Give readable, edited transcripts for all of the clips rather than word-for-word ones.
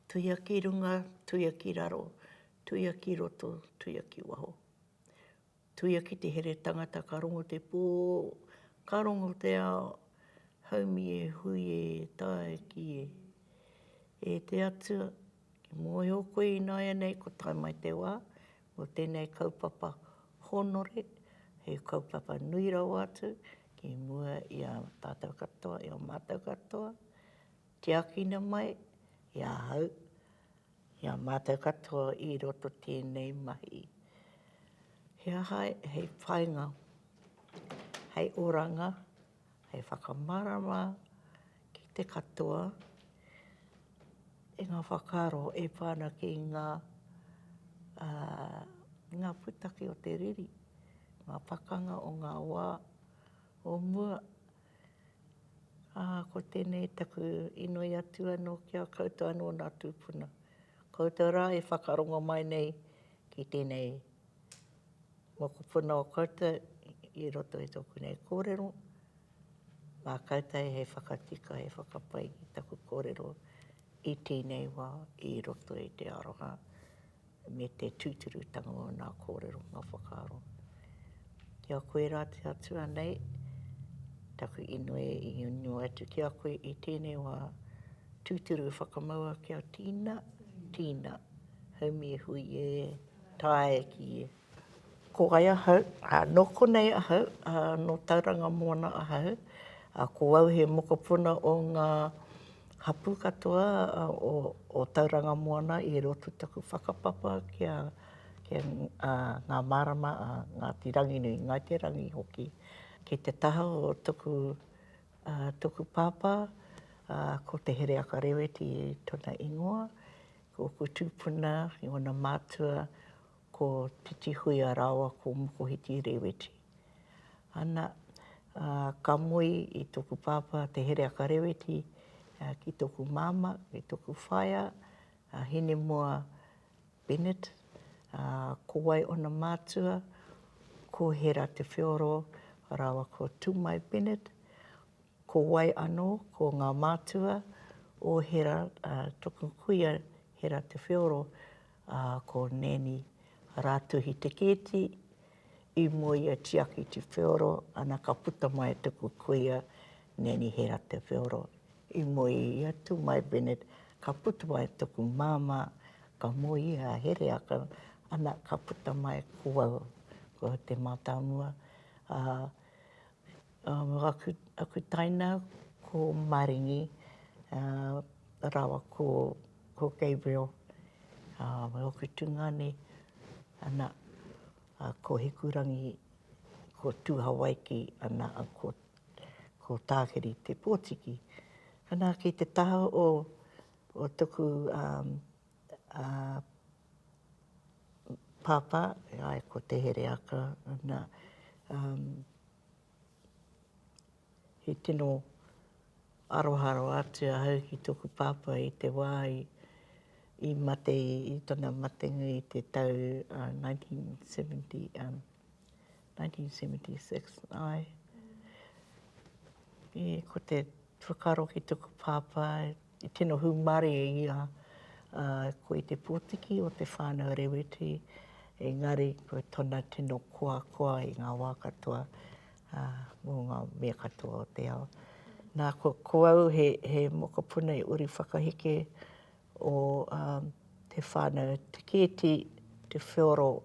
Tuia ki runga, tuia ki raro, tuia ki roto, tuia ki waho. Tuia ki te here tangata ka rongo te pō, ka rongo te ao, haumi e hui e tae ki e. E te atua, ki moe o koe i nāia nei ko tai mai te wā, o tēnei kaupapa honore, he kaupapa nui rau atu, ki mua i a tātou katoa, i a mātou katoa, te akina mai, i a hau, i a mātou katoa i roto tēnei mahi. He ahai, hei whainga, hei oranga, hei whakamarama ki te katoa, e ngā whakaro e pāna ki ngā putaki o te riri, ngā pakanga o ngā wā, o mua. Ko tēnei taku inoi atu anō kia koutou anō nā tūpuna. Koutou rā e whakarongo mai nei ki tēnei mokopuna o koutou i roto e tōku nei kōrero. Mā koutou he whakatika, he whakapai i taku kōrero i tēnei wā i roto i te aroha me te tūturutanga o nā kōrero, ngā whakaaro. Kia koe rā te atua nei, taku inoi i unu atu ki a koe i tēnei wā tūturu whakamaua kia tīna, tīna, haumi e hui e, tae ki e. Ko ai ahau, noko nei ahau, no Tauranga Moana ahau, ko au he mokopuna o ngā hapu katoa o Tauranga Moana i roto taku whakapapa kia ngā marama, ngā tirangi nui, ngā te rangi hoki. Ki te taha o toku pāpā, ko te here aka reweti i tōna ingoa, ko tūpuna i ona mātua ko titi hui a rawa ko Mokohiti Reweti. Ana, ka moi i toku pāpā te here aka reweti ki toku māma, ki toku whaia, hene mua Bennett, ko wai ona mātua, ko hera te whioro, rawa ko Tumai Bennett, ko wai anō, ko ngā mātua, o hera, toku kuia hera te whioro, ko Neni Rātuhi te kēti, i mua ia tiaki te whioro, ana ka puta mai tuku kuia Neni hera te whioro. I mua ia Tumai Bennett, ka puta mai tuku māma, ka mua ia here aka, ana ka puta mai kuau, ko te mātaunua. Aku taina ko Maringi, rawa ko Gabriel, mai oku tungane, ana ko Hikurangi, ko Tūhawaiki, ana ko Tākiri te Pōtiki. Ana ki te taha o toku pāpā, ai ko te here aka, ana he tino aroharo atu ahau ki toku pāpā i te wā i mate, i tōna matenga i te tau 1976, ai. Ko te whakaro ki toku pāpā, i tino humare ia, ko i te Pōtiki o te whānau reweti, engari ko tōna tino koa i ngā wā katoa, mō ngā mea katoa o te ao. Nā ko au he mokopuna i uri whakahike o te whānau te kēti, te whioro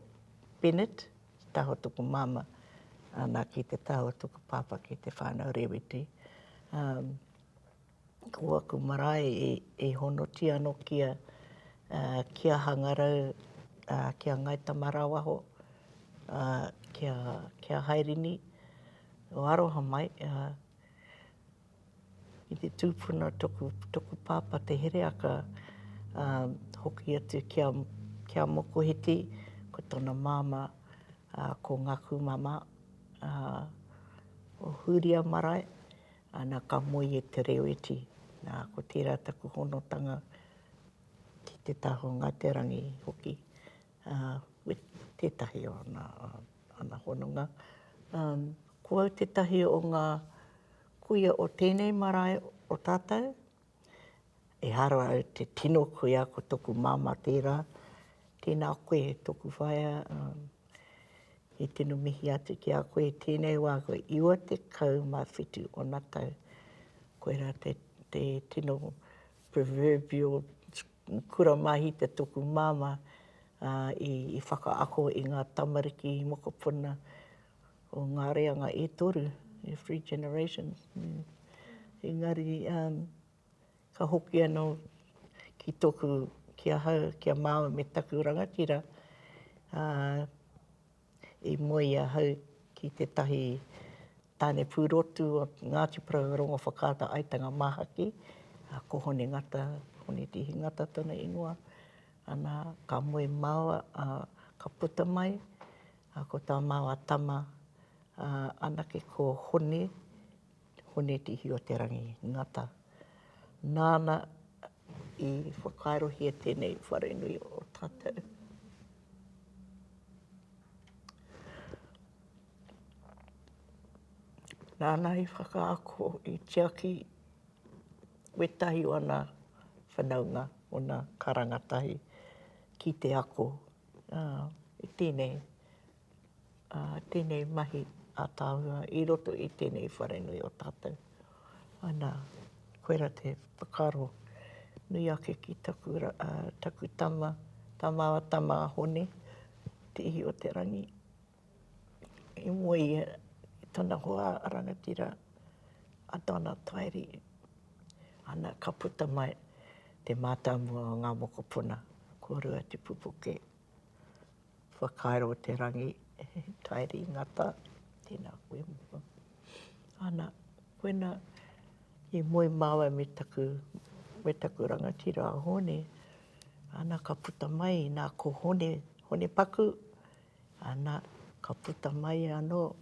Bennett, taho tuku māma, nā ki te taho tuku pāpā ki te whānau reweti. Ko aku marae e honoti anō kia hangarau, kia ngaita marawaho, kia hairini, o aroha mai, i te tūpuna toku pāpā te here aka, hoki atu kia Mokohiti, ko tōna māma, ko Ngaku mama, o Huria marae, ana ka moi e te reweti, ko tērā taku honotanga ki te taho ngā te rangi hoki, tētahi o ana hononga. Ko au tētahi o ngā kuia o tēnei marae o tātou, e haro au te tino koe a ko toku māma tērā. Tēnā koe he toku whaia, e tino mihi atu ki a koe, tēnei wā koe, iwa te kau mā whitu o nā tau. Koe rā te tino proverbial kura mahi te toku māma i whakaako i ngā tamariki i mokopuna o ngā reanga e toru, e 3 generations. Engari, ka hoki anō ki toku, kia hau, kia māua me taku rangatira, i moi a hau ki te tahi tāne pūrotu o Ngāti Pararongo Whakaata Aitanga Māhaki, ko hone ngata, hone tihi ngata tōna ingoa. Ana ka moe māua, ka puta mai, ko tā māua tama, anake ko hone tihi o te rangi ngata. Nāna i whakairohia tēnei wharenui o tātou. Nāna i whakaako i tiaki wetahi o ana whanaunga o nā karangatahi ki te ako. I tēnei mahi a tāua i roto i tēnei wharenui o tātou. Ana, koe rā te whakaro nui ake ki taku tama, tā māua tama a hone, te ihi o te rangi. I moi i tōna hoa rangatira a Donna Tairi. Ana ka puta mai te mātāmua o ngā mokopuna, ko rua te pupuke. Whakairo te rangi, Tairi ngata, tēnā koe mua. Ana, koena i moi māua me taku rangatira a hone, ana ka puta mai nā ko hone paku, ana ka puta mai anō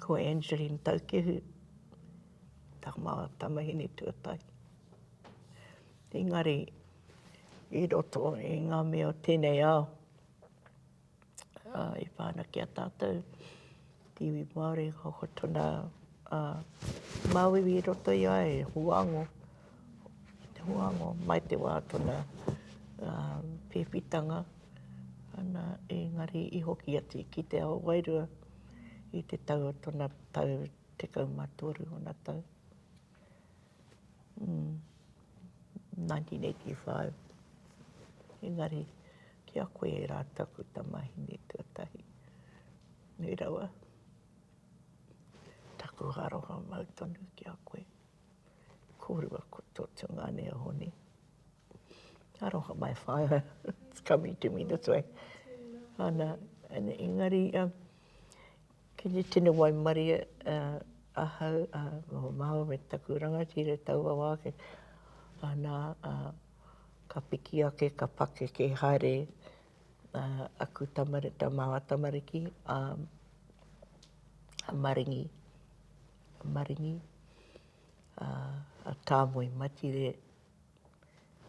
ko Angeline Taukehu, tā māua tamahine tuatahi. Engari, i roto i ngā mea o tēnei ao, i whāna ki a tātou, tiwi Māori, hoko tōna Māui i roto i ai, huango. Te huango, mai te wā tōna pēpitanga. Ana, engari, i hoki atu ki te ao wairua, i te tau o tōna tau te kaumatoru o nā tau. 1985. Engari, kia koe e rā taku tamahine tuatahi. Nui rawa. Taku haroha mautonu ki a koe. Kōrua ko tō tungane a hone. Aroha mai whaia. It's coming to me this way. Ana, engari, kini tino wai maria ahau, o māua me taku rangatira taua wāke. Ana, ka piki ake, ka pake ke haere, aku tamariki, tā māua tamariki, a maringi, a tāmoe matire,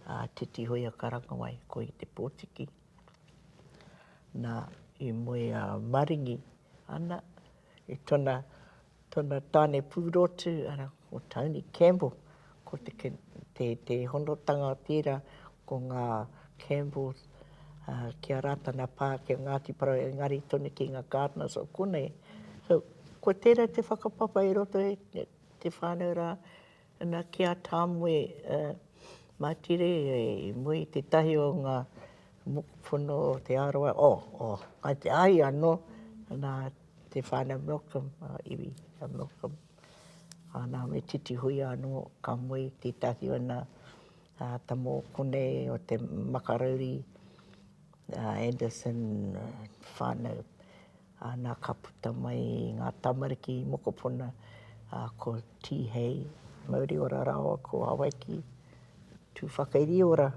a te tihoia karangawai, ko i te pōtiki. Nā, i moe a maringi, ana, i tōna tāne pūrotu, ana, o Tony Campbell, ko te honotanga o tērā, ko ngā Campbells, kia rātana pā, kia Ngāti Pararongo, engari tonu ki ngā gardeners o konei. So, ko tērā te whakapapa i roto e te whānau rā, ana kia tāmoe matire, i mui te tahi o ngā mokopono o te aroa, ai te ai anō, ana te whānau Malcolm, iwi Malcolm. Ana me titi hui anō, ka mui te tahi o nā tamo konei o te Makarauri, Anderson, whānau. Ana ka puta mai ngā tamariki i mokopuna, ko Tihei, Mauri ora rawa, ko Hawaiki, tu whakairi ora.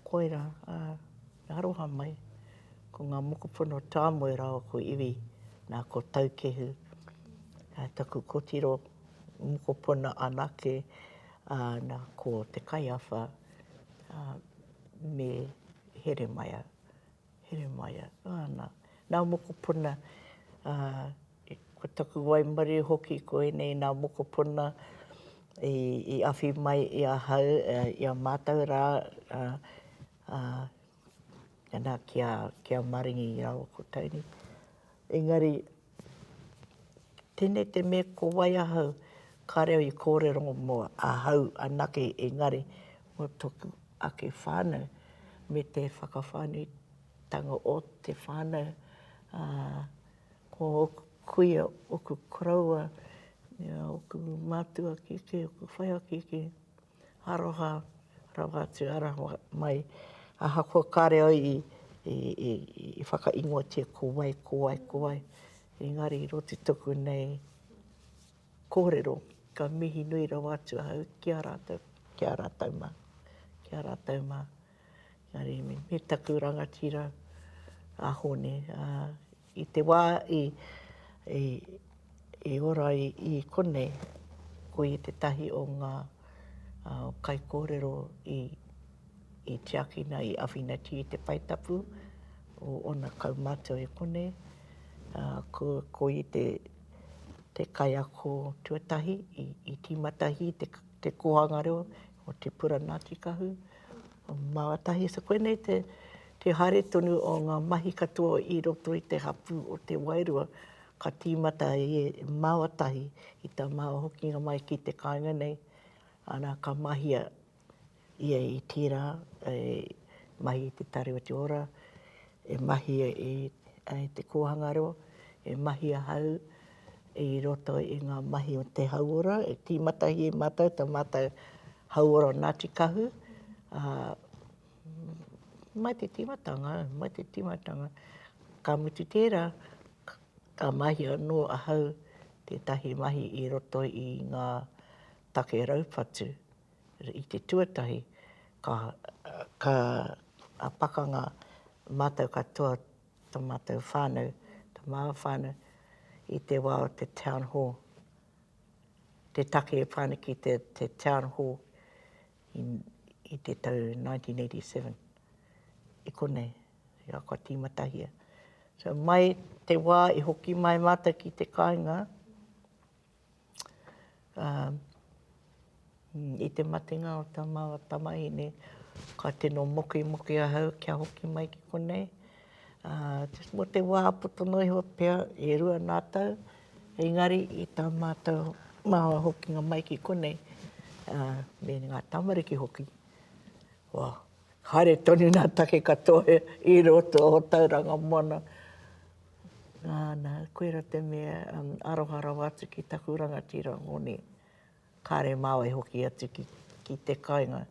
Koira, aroha mai, ko ngā mokopuna o tāmoe rawa ko iwi, nā ko Taukehu, taku kotiro, mokopuna anake, nā ko te kaiawha, me Heremaia. Nā mokopuna, ko taku waimari hoki ko enei nā mokopuna, i awhi mai i a hau, i a mātau rā, ana kia maringi i rau ko tauni. Engari, tēnei te mea ko wai ahau, ka reo i kōrero mō ahau anake, engari, mo toku ake whānau, me te whakawhānuitanga o te whānau, ko oku kuia, oku koraua, oku mātua kike, oku whaiau kike, aroha, rawa atu arawa mai, aha kua ka reo i whakaingoatia ko wai, ko wai, ko wai. Engari, roti tuku nei kōrero, ka mihi nui rawa atu ahau, kia rātou, kia rātou mā, kia rātou mā. Engari, me taku rangatira a hone, i te wā i ora i konei, ko i te tahi o ngā kai kōrero i te akina i awhinati i te paitapu, o ona kaumātua e konei, ko i te kai ako tuatahi, i tīmatahi, te kohanga reo, o te puranāti kahu, o māwatahi. So koe nei te haere tonu o ngā mahi katoa i roto i te hapu o te wairua, ka tīmata e māwatahi i tā māua hokinga mai ki te kāinga nei, ana ka mahia ia i tērā, mahi i te tare o te ora, e mahi i te kohanga reo, e mahi a hau i roto i ngā mahi o te hauora, e tīmatahi e mātou, tā mātou hauora o Ngāti Kahu. Mai te tīmatanga, ka mutu tērā, ka mahi anō a hau tētahi mahi i roto i ngā take raupatu i te tuatahi, ka pakanga mātou katoa, tā mātou whānau, tā māua whānau, i te wā o te town hall. Te take e whānaki te town hall i te tau 1987. I konei, ia kua tīmatahia. So mai te wā i hoki mai mātou ki te kāinga, i te matinga o tā māua tamahine, ka tino moki ahau kia hoki mai ki konei. Just mo te wā potonoiho pia e rua nātau, engari i tā mātou māua hokinga mai ki konei, me ngā tamariki hoki. Wow, haere tonu nā take katoa i roto o Tauranga Moana. Nā, koera te mea aroha rawa atu ki taku rangatira ngone, kāre māua hoki atu ki te kāinga.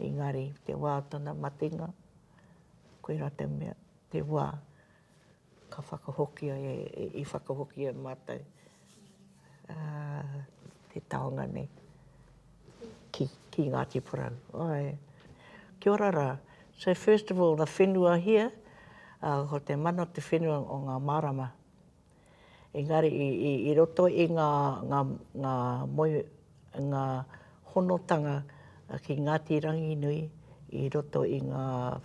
Engari, te wā tana matinga, koera te mea, te wā, ka whakahokia i whakahokia mātou. Te taonga nei, ki Ngāti Porou. Oi. Kia ora rā. So first of all, the whenua here, ko te mana o te whenua o ngā marama. Engari, i roto i ngā honotanga ki Ngāti Rangi Nui, i roto i ngā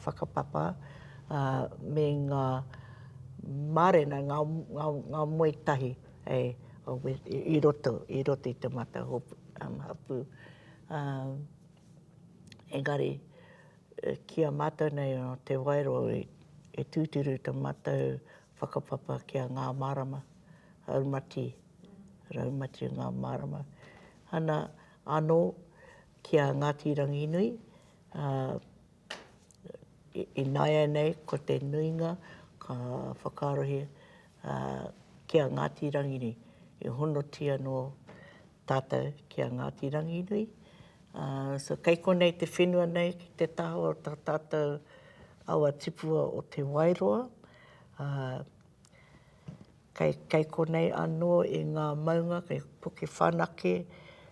whakapapa, me ngā marena, ngā moetahi, i roto i te mata hapu. Engari, kia mātou nei o te wairo e tūturu te mātou whakapapa kia ngā marama, raumati ngā marama. Hana anō kia Ngāti Rangi Nui, i naia nei ko te nuinga, ka whakarohi kia Ngāti Rangi Nui, i honotia no tātou kia Ngāti Rangi Nui. So kei konei te whenua nei ki te taho o tā tātou aua tipua o te Wairoa. Kei konei anō i ngā maunga, kei puke whanake,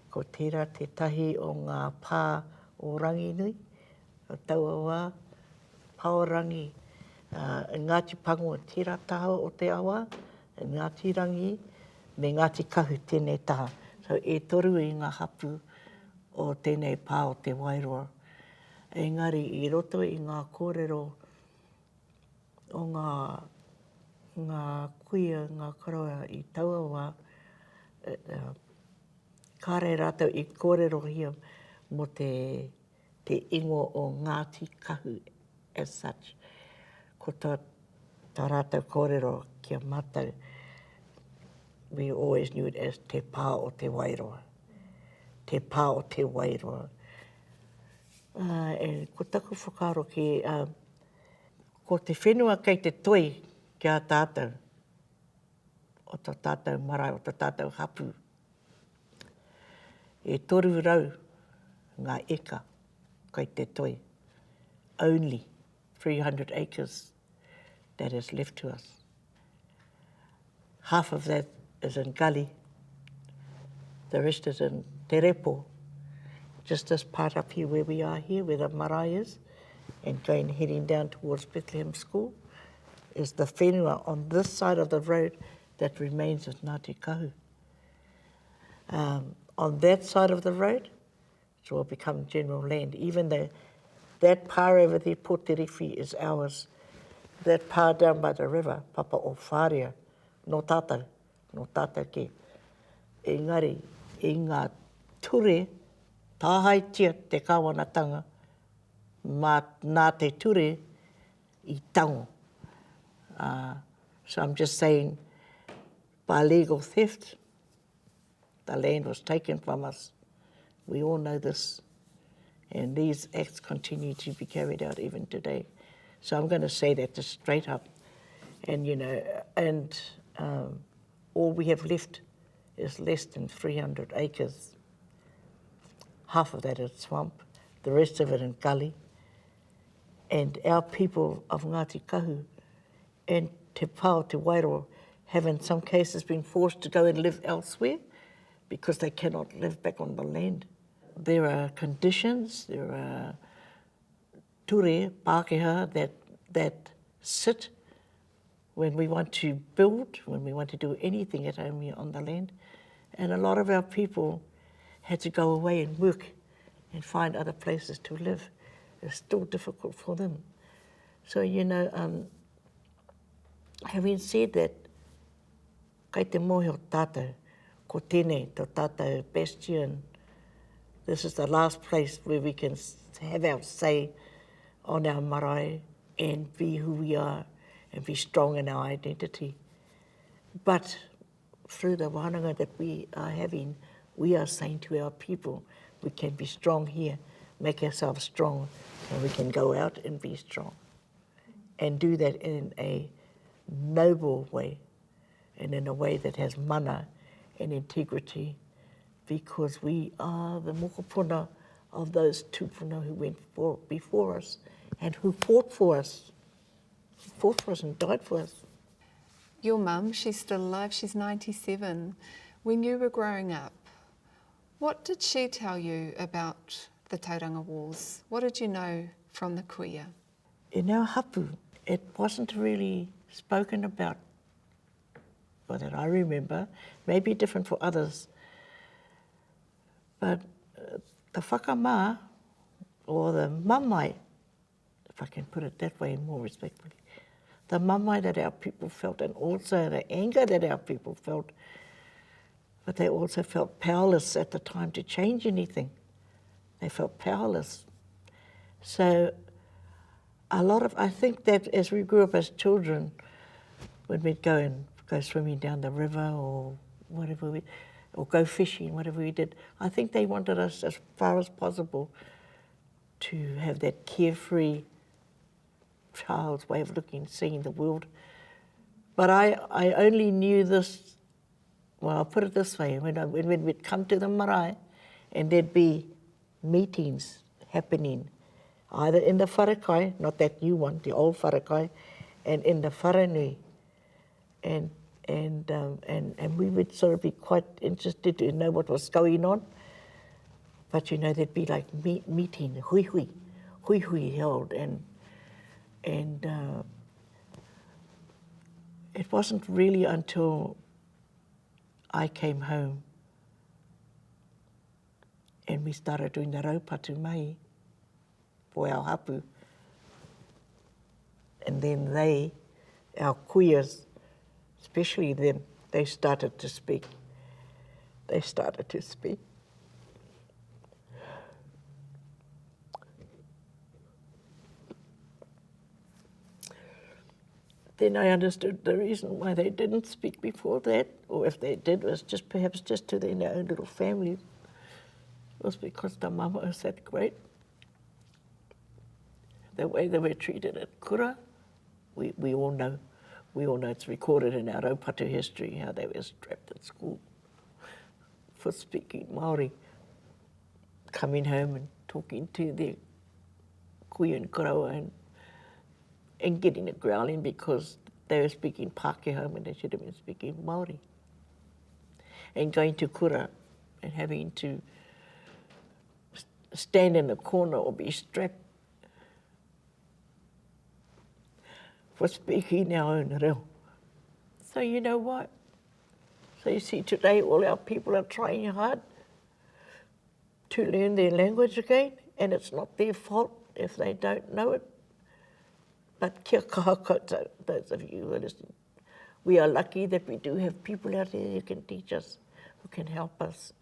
ko tērā te tahi o ngā pā o Rangi Nui, o taua wā, pā o Rangi, Ngāti Pango, tērā taho o te awa, Ngāti Rangi, me Ngāti Kahu, tēnei taha. So e toru i ngā hapu o tēnei pā o te Wairoa. Engari, i roto i ngā kōrero o ngā kuia, ngā karaua i taua wā, kāre rātou I kōrero hia mo te ingo o Ngāti Kahu as such. Ko tā rātou kōrero kia mātou, we always knew it as te pā o te wairoa. Te pā o te wairoa. E ko taku whakaro ki, ko te whenua kei te toi kia tātou, o tā tātou marae, o tā tātou hapu. E toru rau ngā eka kei te toi. Only 300 acres that is left to us. Half of that is in gully. The rest is in te repo. Just this part up here where we are here, where the marae is, and heading down towards Bethlehem School, is the whenua on this side of the road that remains of Ngāti Kahu. On that side of the road, it will become general land, even though that pā over there, Poteriwhi, is ours. That pā down by the river, Papa o Whāria, no tātou ke. Engari, I ngā ture, tāhaitia te kāwanatanga, nā te ture I tango. So I'm just saying, by legal theft, the land was taken from us. We all know this. And these acts continue to be carried out even today. So I'm going to say that just straight up. And, you know, and all we have left is less than 300 acres. Half of that is swamp, the rest of it in gully. And our people of Ngāti Kahu and Te Pāo, Te Wairoa, have in some cases been forced to go and live elsewhere because they cannot live back on the land. There are conditions, there are ture, Pākehā, that sit when we want to build, when we want to do anything at home here on the land. And a lot of our people had to go away and work and find other places to live. It's still difficult for them. So, you know, having said that, kei te mohi o tātou, ko tēnei, tō tātou bastion. This is the last place where we can have our say on our marae and be who we are and be strong in our identity. But through the wānanga that we are having, we are saying to our people, we can be strong here, make ourselves strong, and we can go out and be strong. And do that in a noble way, and in a way that has mana and integrity, because we are the mokopuna of those tupuna who went before us and who fought for us and died for us. Your mum, she's still alive, she's 97. When you were growing up, what did she tell you about the Tauranga Wars? What did you know from the kuia? In our hapu, it wasn't really spoken about, or that I remember, maybe different for others. But the whakamā, or the mamai, if I can put it that way more respectfully, the mamai that our people felt, and also the anger that our people felt, but they also felt powerless at the time to change anything. They felt powerless. So I think that as we grew up as children, when we'd go swimming down the river or whatever, or go fishing, whatever we did, I think they wanted us as far as possible to have that carefree child's way of seeing the world. But I only knew this, well, I'll put it this way, when we'd come to the marae and there'd be meetings happening, either in the wharakai, not that new one, the old wharakai, and in the wharanui. And we would sort of be quite interested to know what was going on. But, you know, there'd be like meeting, hui held, and it wasn't really until I came home and we started doing the raupatu mai for our hapu. And then our kuias, especially them, they started to speak. then I understood the reason why they didn't speak before that, or if they did, was just perhaps just to their own little families, was because the mama was that great. The way they were treated at kura, we all know. We all know it's recorded in our Raupatu history how they were strapped at school for speaking Māori, coming home and talking to their kui and karawa and getting a growling because they were speaking Pākehā when they should have been speaking Māori. And going to kura and having to stand in a corner or be strapped for speaking our own reo. So you know what? So you see today all our people are trying hard to learn their language again, and it's not their fault if they don't know it. But kia kaha koutou, those of you who are listening, we are lucky that we do have people out there who can teach us, who can help us.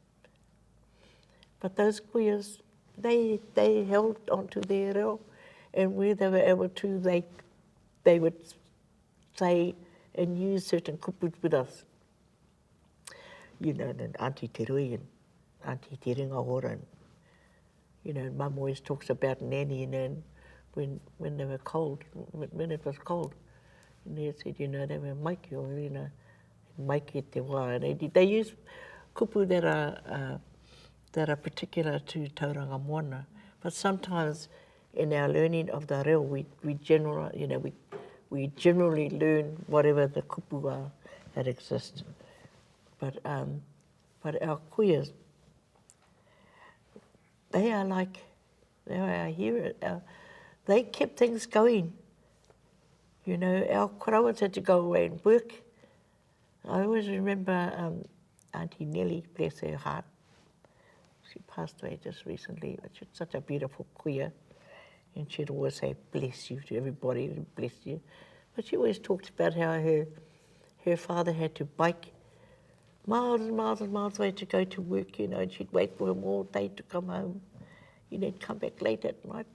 But those kuias, they held onto their reo, and where they were able to, they would say and use certain kupus with us. You know, and Auntie Te Rui and Auntie Te Ringa and, you know, Mum always talks about Nanny, you know, when they were cold, when it was cold. And they said, you know, they were maiki, or, you know, maiki te wā. And they use kupu that are particular to Tauranga Moana. But sometimes in our learning of the reo, we generally learn whatever the kupu are that exist. But our kuias, they are like, they are here. They kept things going. You know, our karawas had to go away and work. I always remember Auntie Nellie, bless her heart. She passed away just recently, but she's such a beautiful kuia. And she'd always say, bless you to everybody, bless you. But she always talked about how her father had to bike miles and miles and miles away to go to work, you know, and she'd wait for him all day to come home. You know, he'd come back late at night.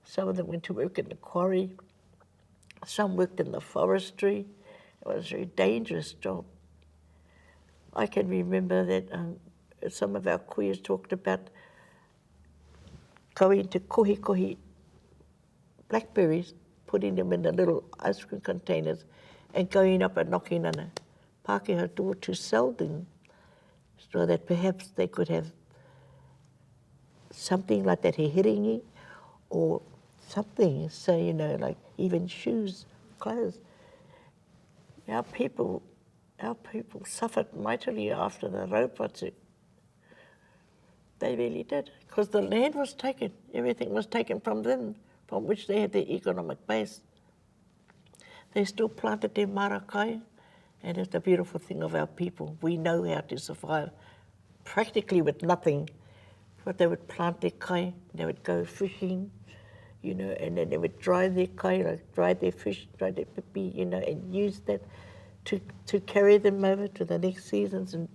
Some of them went to work in the quarry. Some worked in the forestry. It was a very dangerous job. I can remember that some of our kuias talked about going to kohi blackberries, putting them in the little ice cream containers and going up and knocking on a Pākehā door to sell them so that perhaps they could have something like that, he hiringi, or something, so, you know, like even shoes, clothes. Our people suffered mightily after the raupatu. They really did, because the land was taken, everything was taken from them, from which they had their economic base. They still planted their marakai, and it's the beautiful thing of our people. We know how to survive practically with nothing, but they would plant their kai, they would go fishing, you know, and then they would dry their kai, like dry their fish, dry their pipi, you know, and use that to carry them over to the next seasons. And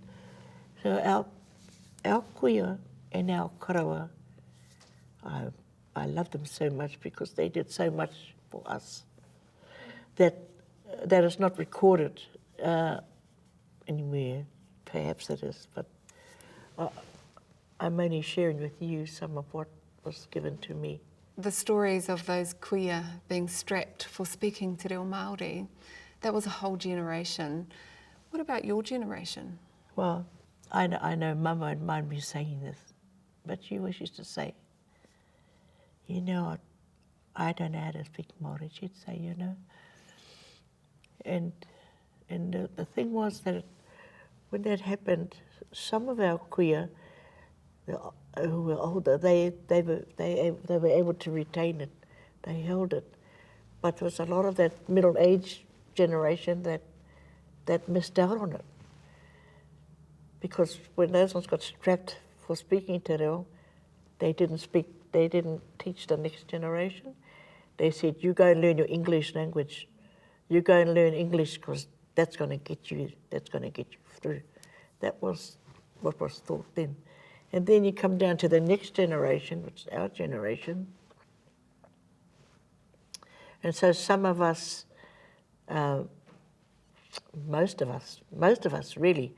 so our kuia and our karawa, I love them so much because they did so much for us that is not recorded anywhere. Perhaps it is, but I'm only sharing with you some of what was given to me. The stories of those kuia being strapped for speaking te reo Māori, that was a whole generation. What about your generation? Well, I know Mama won't mind me saying this, but she always used to say, you know, I don't know how to speak Māori, she'd say, you know. And the thing was that when that happened, some of our kuia, who were older, they were able to retain it. They held it. But there was a lot of that middle-aged generation that missed out on it. Because when those ones got strapped for speaking te reo, they didn't teach the next generation. They said, you go and learn your English language. You go and learn English because that's going to get you through. That was what was thought then. And then you come down to the next generation, which is our generation, And so some of us, most of us really,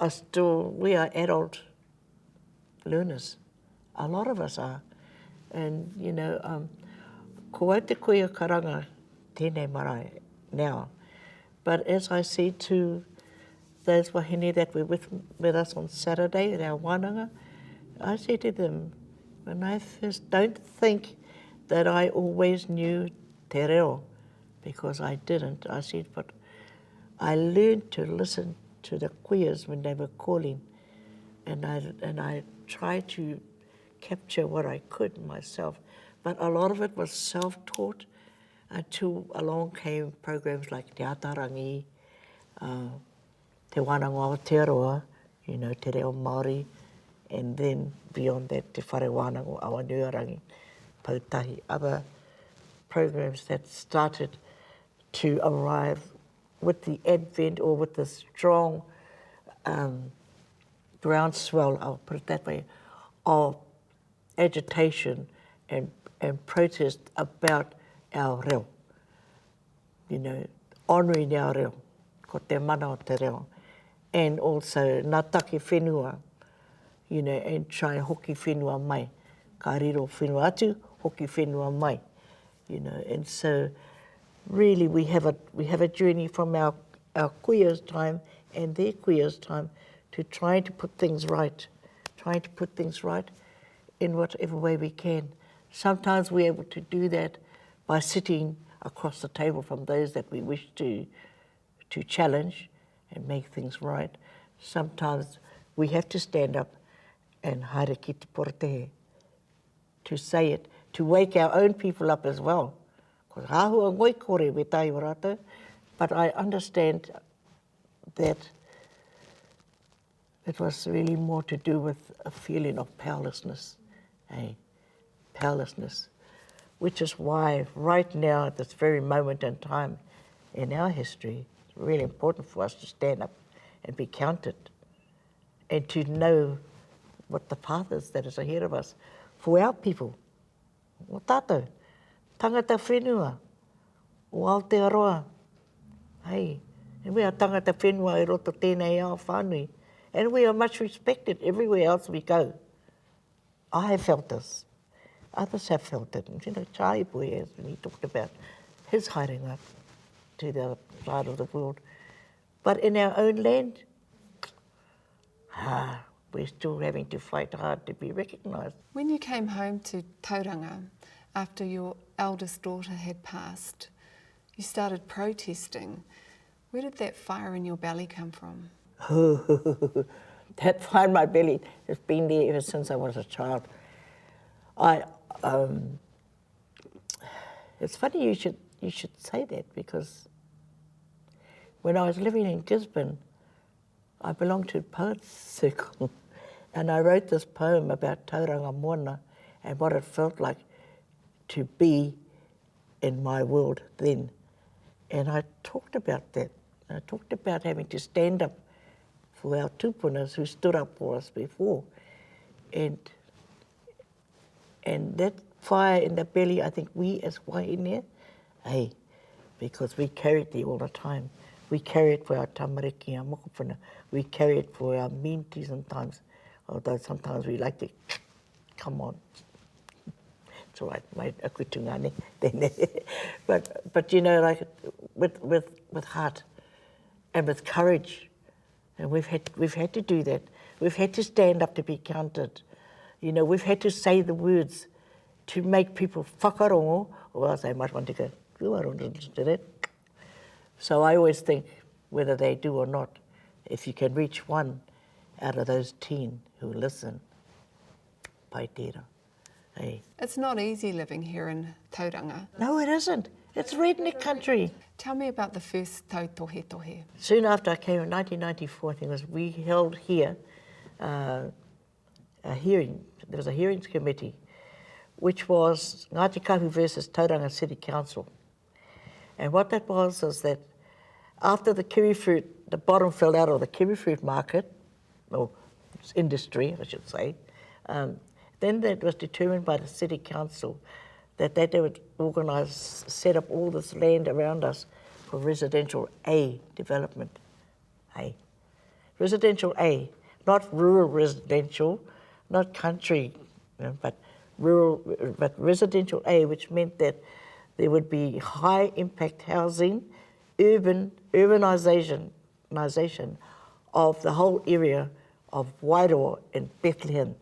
we are adult learners. A lot of us are. And, you know, ko au te koe o karanga tēnei marae now. But as I say to those wahine that were with us on Saturday at our wānanga, I say to them, when I first, don't think that I always knew te reo, because I didn't. I said, but I learned to listen to the kuias when they were calling, and I tried to capture what I could myself. But a lot of it was self-taught until along came programs like Te Atarangi, Te Wānanga o Te Aroa, you know, Te Reo Māori, and then beyond that, Te Whare Wānanga o Awanuarangi, Pautahi, other programs that started to arrive with the advent or with the strong groundswell, I'll put it that way, of agitation and protest about our reo. You know, honouring our reo, ko te mana o te reo. And also nā take whenua, you know, and try hoki whenua mai. Ka riro whenua atu, hoki whenua mai. You know, and so really we have a journey from our kuia's time and their kuia's time to try to put things right, in whatever way we can. Sometimes we're able to do that by sitting across the table from those that we wish to challenge and make things right. Sometimes we have to stand up and haere ki te porotehe, to say it, to wake our own people up as well. Because hāhua ngoi kore me tai o rātou, but I understand that it was really more to do with a feeling of powerlessness, powerlessness, which is why right now at this very moment in time in our history, it's really important for us to stand up and be counted and to know what the path is that is ahead of us for our people. O tātou, tangata whenua, o Aotearoa, and we are tangata whenua I roto tēnei ao whānui, and we are much respected everywhere else we go. I have felt this. Others have felt it. You know, Charlie Boy, as when he talked about his haerenga to the other side of the world. But in our own land, we're still having to fight hard to be recognised. When you came home to Tauranga after your eldest daughter had passed, you started protesting. Where did that fire in your belly come from? That fire in my belly has been there ever since I was a child. It's funny you should say that, because when I was living in Gisborne, I belonged to a poets circle, and I wrote this poem about Tauranga Moana and what it felt like to be in my world then. And I talked about that. I talked about having to stand up for our tupunas who stood up for us before. And that fire in the belly, I think we as wahine, because we carried it all the time. We carry it for our tamariki, our mokopuna. We carry it for our minties sometimes, although sometimes we like to, come on. It's all right, my akutungane. But you know, like with heart and with courage, and we've had to do that. We've had to stand up to be counted. You know, we've had to say the words to make people whakarongo, or else they might want to go, I don't understand that. So I always think, whether they do or not, if you can reach one out of those 10 who listen, pai tērā. It's not easy living here in Tauranga. No, it isn't. It's redneck country. Tell me about the first tautohe. Soon after I came in 1994, I think we held here a hearing. There was a hearings committee, which was Ngāti Kahu versus Tauranga City Council. And what that was is that after the kiwi fruit, the bottom fell out of the kiwi fruit market, or industry, I should say, then that was determined by the city council that they would organise, set up all this land around us for residential A development. A. Residential A, not rural residential, not country, but rural, but residential A, which meant that there would be high impact housing, urbanisation of the whole area of Wairoa and Bethlehem.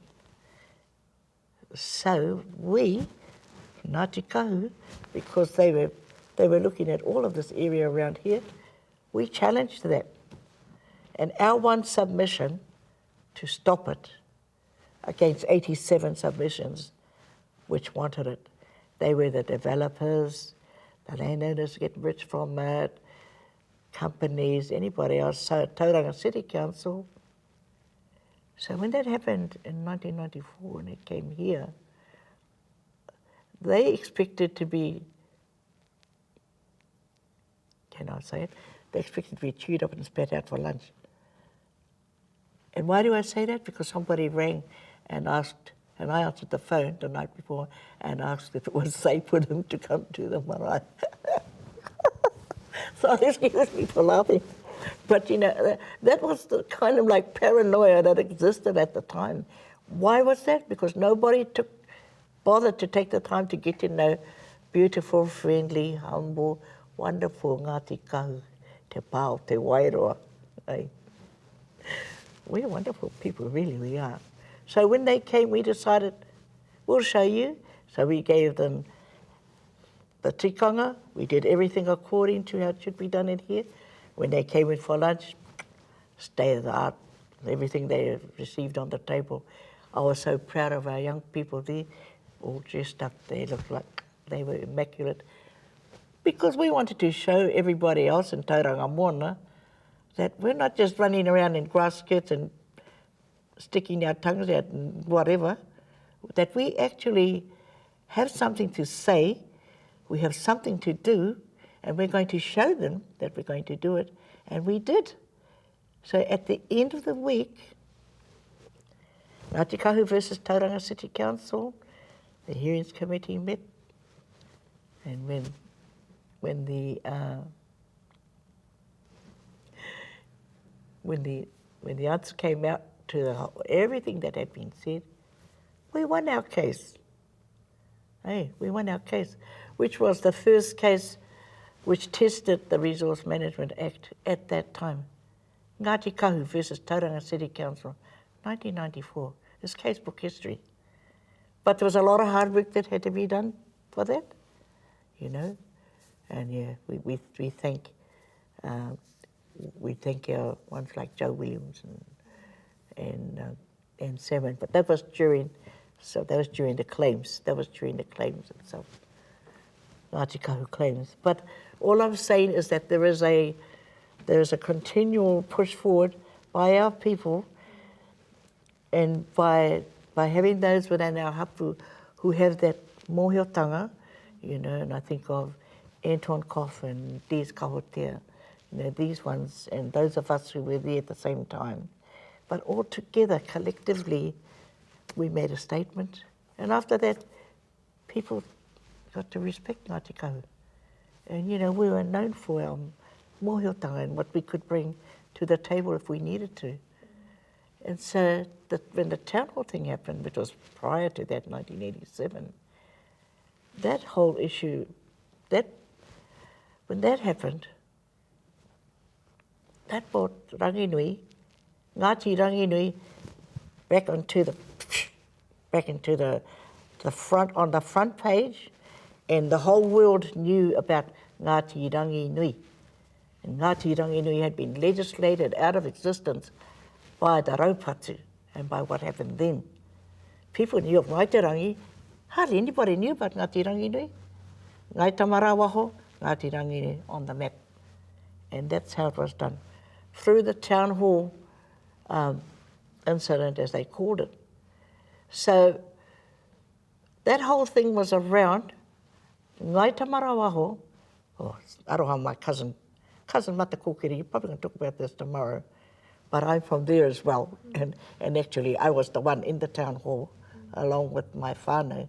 So we, Ngāti Kahu, because they were looking at all of this area around here, we challenged that. And our one submission to stop it against 87 submissions which wanted it. They were the developers, the landowners get rich from it, companies, anybody else, so Tauranga City Council. So when that happened in 1994, when it came here, they expected to be, can I say it? They expected to be chewed up and spat out for lunch. And why do I say that? Because somebody rang and asked, and I answered the phone the night before and asked if it was safe for them to come to the marae. So excuse me for laughing. But you know, that was the kind of like paranoia that existed at the time. Why was that? Because nobody bothered to take the time to get to know beautiful, friendly, humble, wonderful Ngāti Kahu, te pāo, te wairoa. Eh? We're wonderful people, really we are. So when they came, we decided, we'll show you. So we gave them the tikanga. We did everything according to how it should be done in here. When they came in for lunch, state of the art, everything they received on the table. I was so proud of our young people there, all dressed up. They looked like they were immaculate. Because we wanted to show everybody else in Tauranga Moana that we're not just running around in grass skirts and sticking our tongues out and whatever, that we actually have something to say, we have something to do, and we're going to show them that we're going to do it, and we did. So at the end of the week, Ngāti Kahu versus Tauranga City Council, the hearings committee met, and when the answer came out to everything that had been said, we won our case. Hey, we won our case, which was the first case which tested the Resource Management Act at that time. Ngāti Kahu versus Tauranga City Council, 1994. It's casebook history. But there was a lot of hard work that had to be done for that, you know. And yeah, we thank our ones like Joe Williams and Salmon. But that was during the claims. That was during the claims itself. Ngāti Kahu claims. But all I'm saying is that there is a continual push forward by our people, and by having those within our hapu who have that mōhiotanga, you know, and I think of Anton Coffin, Des Kahotea, you know, these ones, and those of us who were there at the same time. But all together, collectively, we made a statement. And after that, people got to respect Ngāti Kahu. And, you know, we were known for our mōhiotanga and what we could bring to the table if we needed to. And so when the town hall thing happened, which was prior to that, 1987, that whole issue, when that happened, that brought Ranginui, Ngāti Ranginui, back into the front, on the front page, and the whole world knew about Ngāti Ranginui. And Ngāti Ranginui had been legislated out of existence by the Raupatu and by what happened then. People knew of Ngaitarangi, hardly anybody knew about Ngāti Ranginui. Ngaitamarawaho, Ngāti Ranginui on the map. And that's how it was done. Through the town hall incident, as they called it. So that whole thing was around Ngaitamarawaho. Oh, aroha, my cousin Matakokiri, you're probably going to talk about this tomorrow, but I'm from there as well. And actually, I was the one in the town hall, along with my whānau,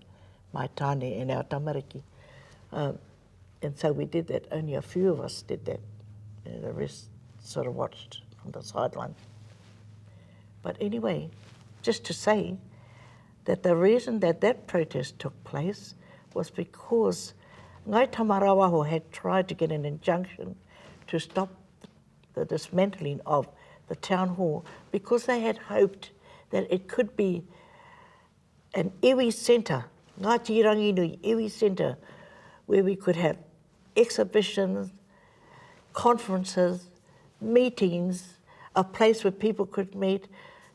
my tāne and our tamariki. And so we did that. Only a few of us did that. And the rest sort of watched from the sideline. But anyway, just to say that the reason that that protest took place was because Ngai Tamarawaho had tried to get an injunction to stop the dismantling of the town hall because they had hoped that it could be an iwi centre, Ngāti Rangi Nui iwi centre, where we could have exhibitions, conferences, meetings, a place where people could meet,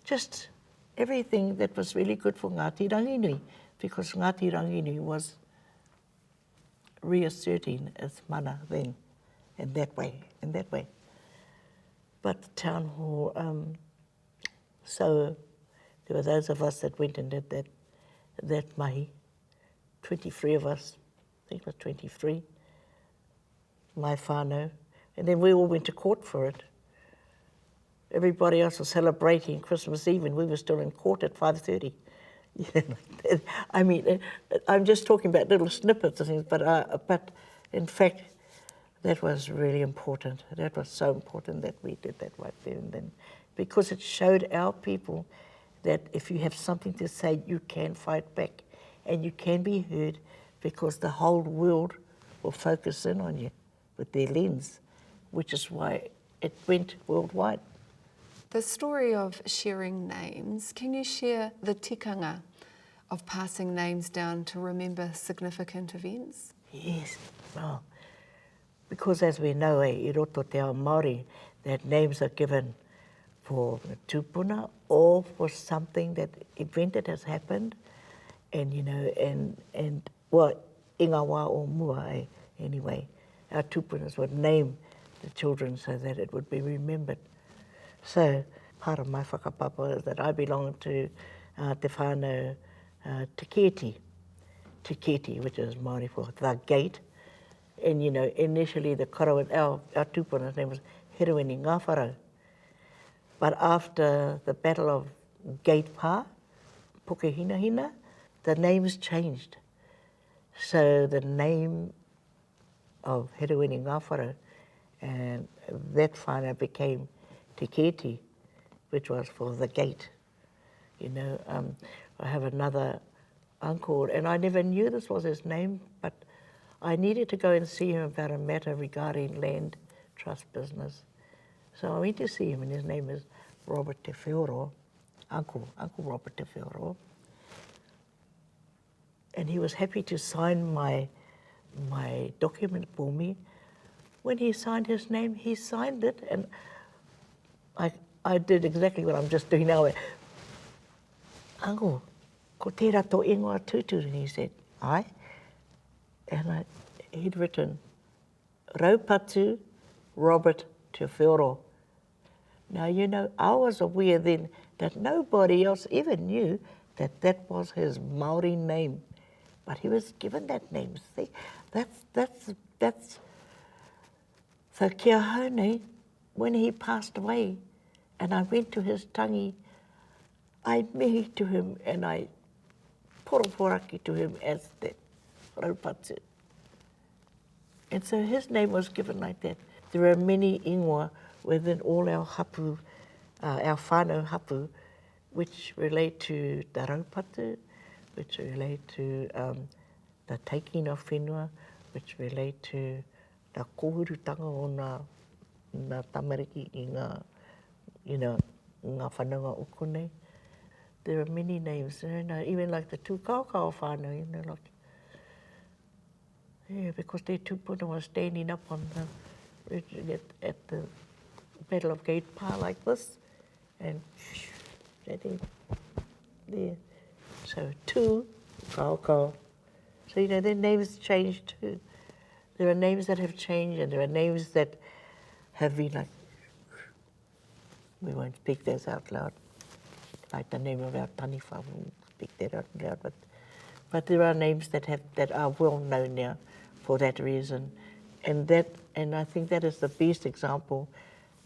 just everything that was really good for Ngāti Rangi Nui, because Ngāti Rangi Nui was reasserting its mana then, in that way. But the town hall, so there were those of us that went and did that mahi, 23 of us, I think it was 23, my whānau, and then we all went to court for it. Everybody else was celebrating Christmas Eve and we were still in court at 5:30. I mean, I'm just talking about little snippets of things, but in fact, that was really important. That was so important that we did that right there and then, because it showed our people that if you have something to say, you can fight back and you can be heard, because the whole world will focus in on you with their lens, which is why it went worldwide. The story of sharing names, can you share the tikanga of passing names down to remember significant events? Yes, well, because as we know, i roto te ao Māori, that names are given for the tūpuna or for something, that event that has happened, and and well, inga wā o mua, anyway, our tūpunas would name the children so that it would be remembered. So part of my whakapapa is that I belong to te whānau Te Keti, which is Māori for the gate. And initially the karawa, our tūpuna's name was Heruweni-Ngāwharau. But after the Battle of Gate Pa, Pukehinahina, the names changed. So the name of Heruweni-Ngāwharau and that whānau became Te Keti, which was for the gate. I have another uncle, and I never knew this was his name, but I needed to go and see him about a matter regarding land trust business. So I went to see him, and his name is Robert Te Whioro, Uncle Robert Te Whioro. And he was happy to sign my document for me. When he signed his name, he signed it, and I did exactly what I'm just doing now. Uncle, ko tērā tō ingoa tūturu, and he said, aye. And he'd written, Raupatu Robert Te Whioro. Now, I was aware then that nobody else ever knew that that was his Māori name, but he was given that name. See, that's. So kia haunei, when he passed away, and I went to his tangi, I mihi to him and I poroporaki to him as that Raupatu. And so his name was given like that. There are many ingoa within all our hapu, our whānau hapu, which relate to the Raupatu, which relate to the taking of whenua, which relate to the kōhurutanga o ngā tamariki i ngā, ngā whananga okone. There are many names, even like the tūkaukau whānau, like, yeah, because their tūpuna was standing up on the at the Battle of Gate Pa like this, and that is there. So tūkaukau. So their names changed too. There are names that have changed, and there are names that have been like, we won't speak those out loud, like the name of our taniwha, we won't speak that out loud, but there are names that are well known now for that reason, and I think that is the best example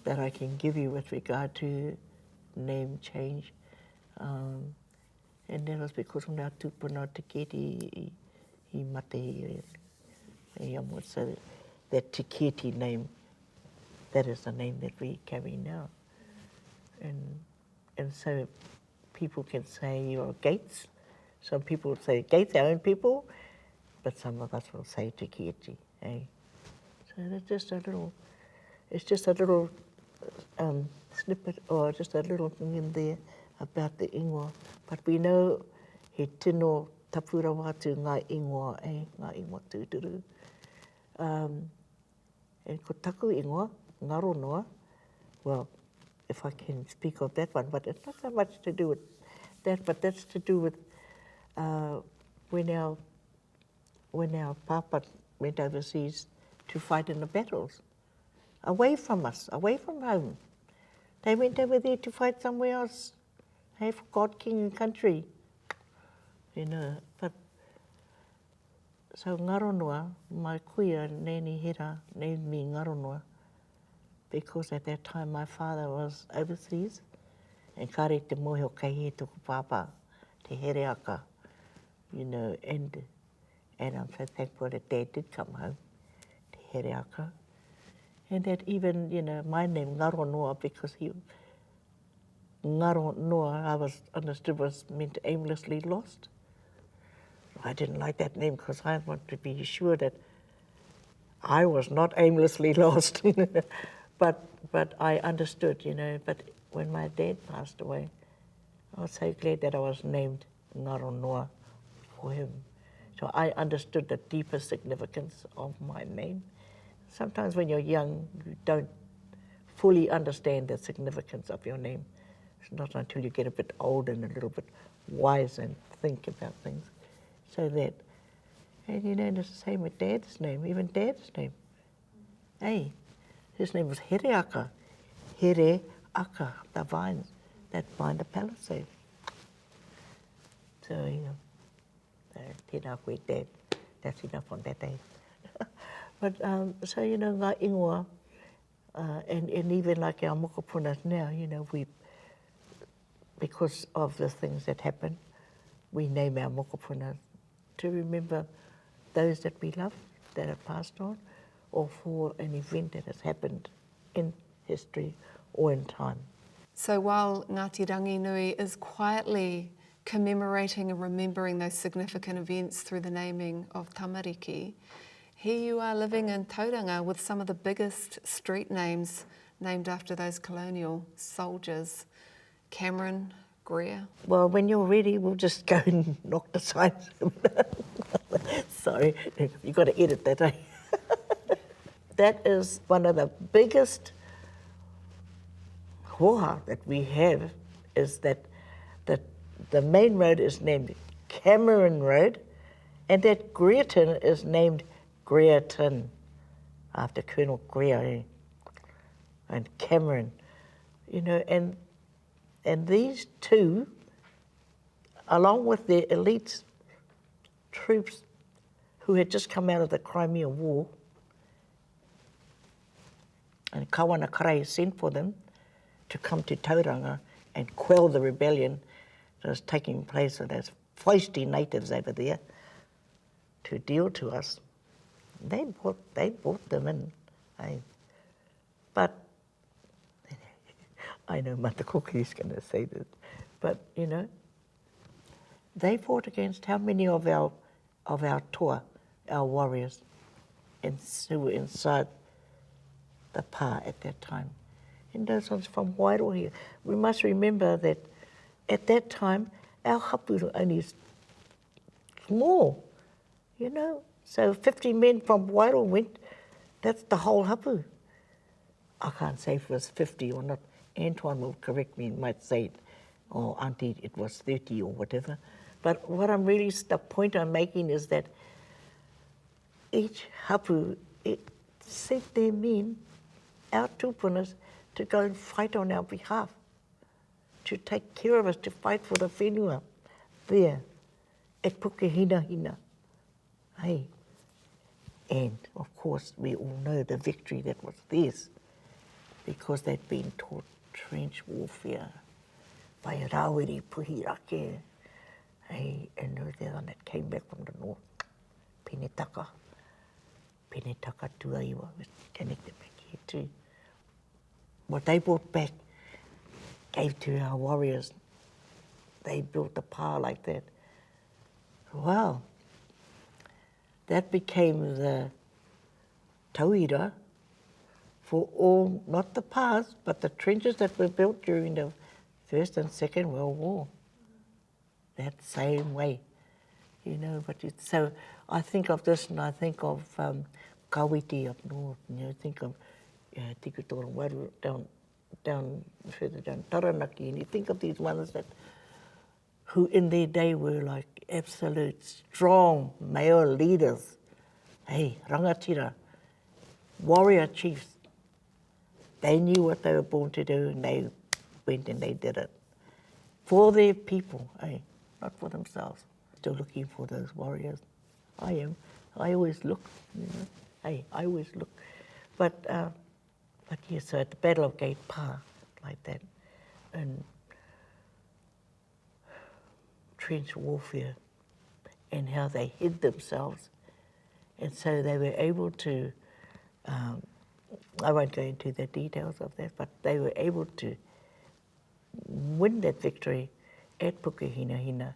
that I can give you with regard to name change. And And that was because of ngā tūpuna te keti I mate I almost so that te keti name, that is the name that we carry now. And so people can say you're Gates. Some people say Gates, our own people, but some of us will say te keti, eh? So it's just a little snippet or just a little thing in there about the ingoa. But we know he tino tapura watu ngā ingoa, ngā ingoa tūturu. And ko taku ingoa, Ngaronoa, well, if I can speak of that one, but it's not so much to do with that, but that's to do with when our papa went overseas to fight in the battles, away from us, away from home. They went over there to fight somewhere else, hey, for God, King and country, you know. But so Ngaronoa, my kuia, Neni Hera, named me Ngaronoa, because at that time my father was overseas, and kare te mohe o kai he tuku papa, te here aka, you know, and I'm so thankful that Dad did come home, te here aka. And that even, you know, my name, Ngaronoa, because Ngaronoa, I was understood was meant aimlessly lost. I didn't like that name because I wanted to be sure that I was not aimlessly lost. But I understood, you know, but when my dad passed away, I was so glad that I was named Ngaronoa for him. So I understood the deeper significance of my name. Sometimes when you're young, you don't fully understand the significance of your name. It's not until you get a bit older and a little bit wise and think about things. So that, and you know, it's the same with Dad's name, even Dad's name. Hey, his name was Here Aka. Here Aka, the vines that bind the palisade. So, you know, tēnā koe Dad, that's enough on that day. But so, you know, ngā ingoa, and even like our mokopunas now, you know, because of the things that happen, we name our mokopunas to remember those that we love, that have passed on, or for an event that has happened in history or in time. So while Ngāti Ranginui is quietly commemorating and remembering those significant events through the naming of tamariki, here you are living in Tauranga with some of the biggest street names named after those colonial soldiers. Cameron, Greer. Well, when you're ready, we'll just go and knock the signs. Sorry, you've got to edit that, eh? That is one of the biggest hoa that we have, is that the main road is named Cameron Road, and that Greerton is named Greerton, after Colonel Greer, and Cameron, you know, and these two, along with their elite troops who had just come out of the Crimea War, and Kawana Karai sent for them to come to Tauranga and quell the rebellion that was taking place with those feisty natives over there to deal to us. They brought them in. But I know Matakoki is going to say this, but you know, they fought against how many of our toa, our warriors, who were inside the pa at that time. And those ones from Wairoa here. We must remember that at that time, our hapu were only small, you know. So 50 men from Wairoa went, that's the whole hapu. I can't say if it was 50 or not. Antoine will correct me and might say, oh, auntie, it was 30 or whatever. But what the point I'm making is that each hapu sent their men, our tūpunas, to go and fight on our behalf, to take care of us, to fight for the whenua there at Pukehina. Hey. And of course, we all know the victory that was theirs, because they'd been taught trench warfare by Rawiri Puhirake, Hey, and there was the one that came back from the north, Penetaka Tuaiwa, was connected back here too. What they brought back gave to our warriors. They built a pa like that. Wow. That became the tauira for all, not the paths, but the trenches that were built during the First and Second World War. That same way, you know. But it's, so I think of this, and I think of Kawiti up north, you know, think of Tikutorangaru down further down Taranaki, and you think of these ones that who in their day were like absolute strong male leaders. Hey, rangatira, warrior chiefs. They knew what they were born to do, and they went and they did it. For their people, hey, not for themselves. Still looking for those warriors. I am. I always look, you know. Hey, I always look. But yes, so at the Battle of Gate Pa, like that, and trench warfare, and how they hid themselves. And so they were able to, I won't go into the details of that, but they were able to win that victory at Pukehinahina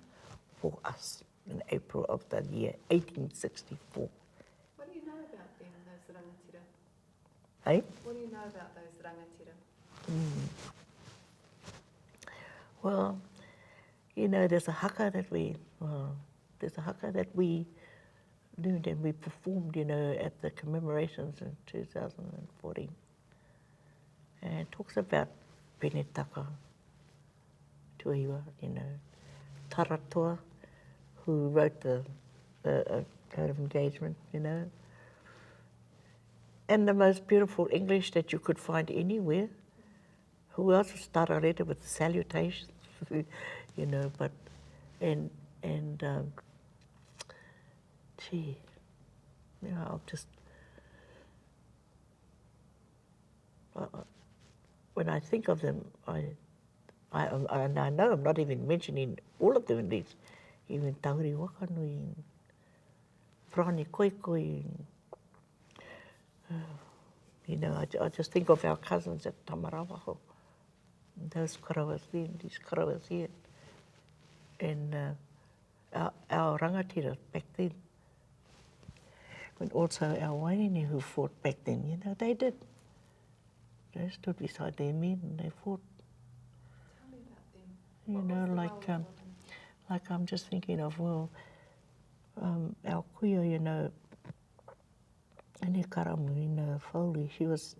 for us in April of the year 1864. What do you know about them, those rangatira? Hey? What do you know about those rangatira? Well, you know, there's a haka that we learned and we performed, you know, at the commemorations in 2014. And it talks about Penetaka Tuaiwa, you know, Taratoa, who wrote the Code of Engagement, you know. And the most beautiful English that you could find anywhere. Who else would start a letter with salutations, you know, but, and gee, you know, I'll just, when I think of them, I know I'm not even mentioning all of them in these, even Tauri Wakanui, and Prani Koikoi, you know, I just think of our cousins at Tamarawaho, those karawas there, these karawas here, and our rangatira back then, and also our waini who fought back then, you know, they did. They stood beside their men and they fought. Tell me about them. You What know, was the like role of women? like I'm just thinking of, well, our kuia, you know, Ane Karamu, you know, Foley, she was,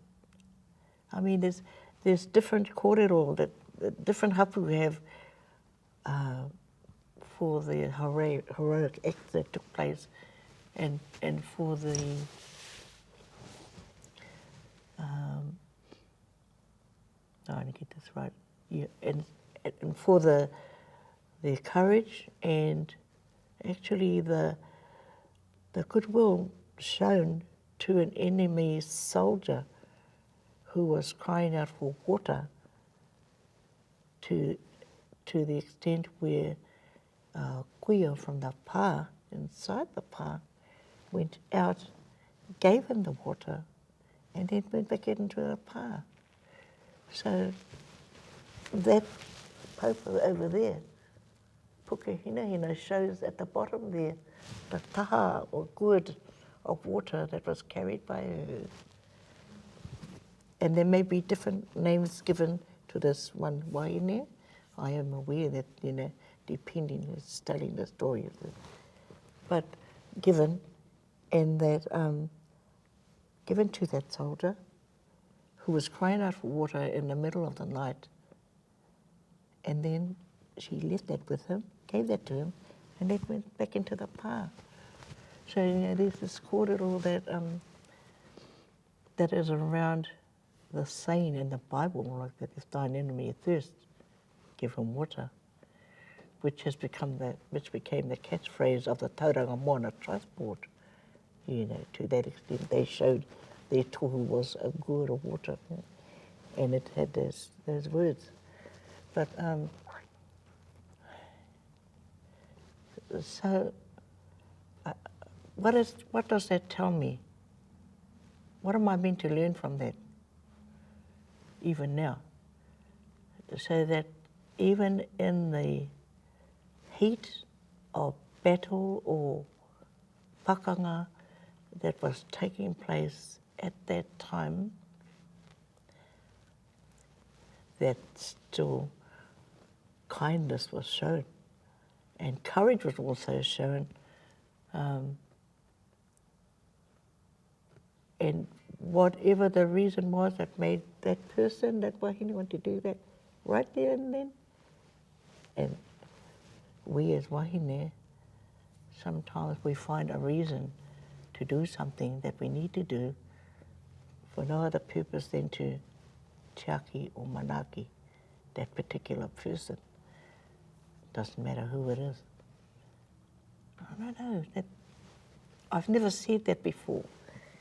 I mean, there's different kōrero that different hapu have for the heroic act that took place, and for the I want to get this right. Yeah, and for the courage and actually the goodwill shown to an enemy soldier who was crying out for water, to the extent where kuia from the pa, inside the pa, went out, gave him the water, and then went back into the pa. So that paupo over there, Pukehinahina, shows at the bottom there the taha or gourd of water that was carried by her. And there may be different names given to this one waine. I am aware that, you know, depending, it's telling the story of it. But given, and that given to that soldier who was crying out for water in the middle of the night. And then she left that with him, gave that to him, and then went back into the pa. So, you know, there's this kōrero that is around the saying in the Bible, like that if thine enemy thirst, give him water, which became the catchphrase of the Tauranga Moana transport. You know, to that extent, they showed their tohu was a gourd of water, and it had those words. But So what does that tell me? What am I meant to learn from that, even now? So that even in the heat of battle or pakanga that was taking place at that time, that still kindness was shown and courage was also shown. And whatever the reason was that made that person, that wahine, want to do that right there and then. And we as wahine, sometimes we find a reason to do something that we need to do for no other purpose than to tiaki or manaki that particular person. Doesn't matter who it is. I don't know, I've never said that before,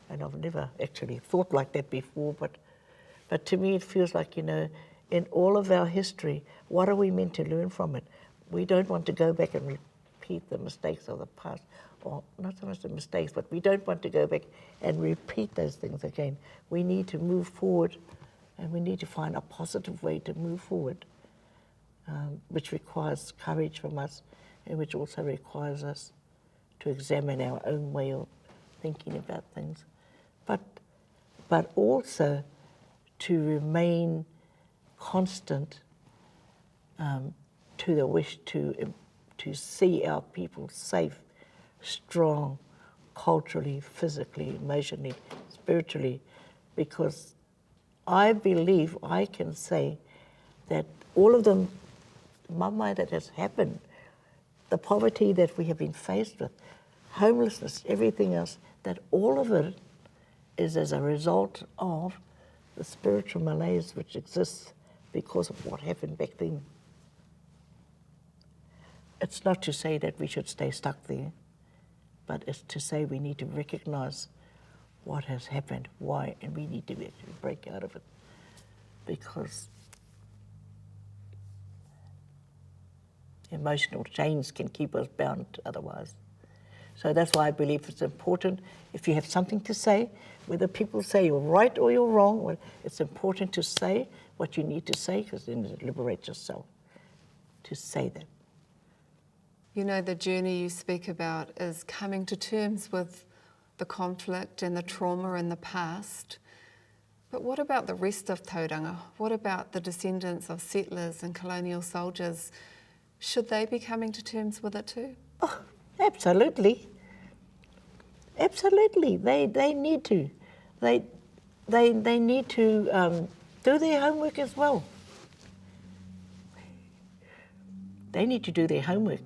and I've never actually thought like that before, but to me it feels like, in all of our history, what are we meant to learn from it? We don't want to go back and repeat the mistakes of the past, or not so much the mistakes, but we don't want to go back and repeat those things again. We need to move forward, and we need to find a positive way to move forward, which requires courage from us, and which also requires us to examine our own way of thinking about things, but also to remain constant to the wish to see our people safe, strong, culturally, physically, emotionally, spiritually, because I believe I can say that all of the mamai that has happened, the poverty that we have been faced with, homelessness, everything else, that all of it is as a result of the spiritual malaise which exists because of what happened back then. It's not to say that we should stay stuck there, but it's to say we need to recognize what has happened, why, and we need to actually break out of it, because emotional chains can keep us bound otherwise. So that's why I believe it's important, if you have something to say, whether people say you're right or you're wrong, it's important to say what you need to say, because then it liberates yourself to say that. The journey you speak about is coming to terms with the conflict and the trauma in the past. But what about the rest of Tauranga? What about the descendants of settlers and colonial soldiers? Should they be coming to terms with it too? Oh, absolutely. Absolutely. They need to. They need to do their homework as well. They need to do their homework.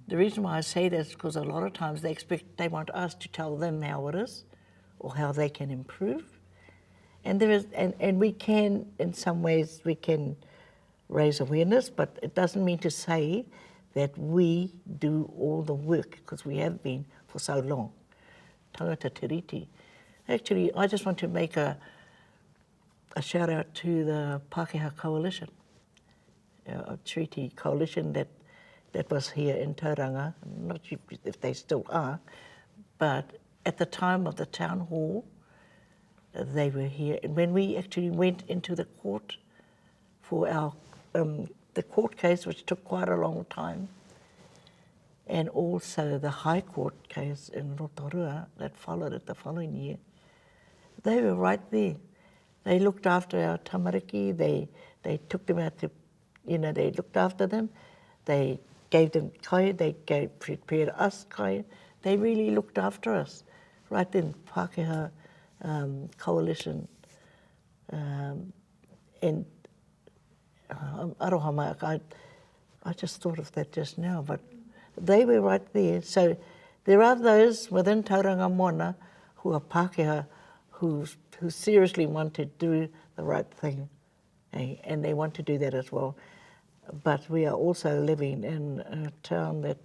The reason why I say that is because a lot of times they want us to tell them how it is or how they can improve. And we can, in some ways, we can raise awareness, but it doesn't mean to say that we do all the work, because we have been for so long. Tangata tiriti. Actually, I just want to make a shout out to the Pākehā Coalition, a treaty coalition that was here in Tauranga. I'm not sure if they still are, but at the time of the town hall, they were here. And when we actually went into the court for our the court case, which took quite a long time, and also the High Court case in Rotorua that followed it the following year, they were right there. They looked after our tamariki, they took them out to, they looked after them, they gave them kai, they prepared us kai, they really looked after us. Right then, Pākehā Coalition, and Aroha, I just thought of that just now, but they were right there. So there are those within Tauranga Moana who are Pākehā who seriously want to do the right thing, and they want to do that as well. But we are also living in a town that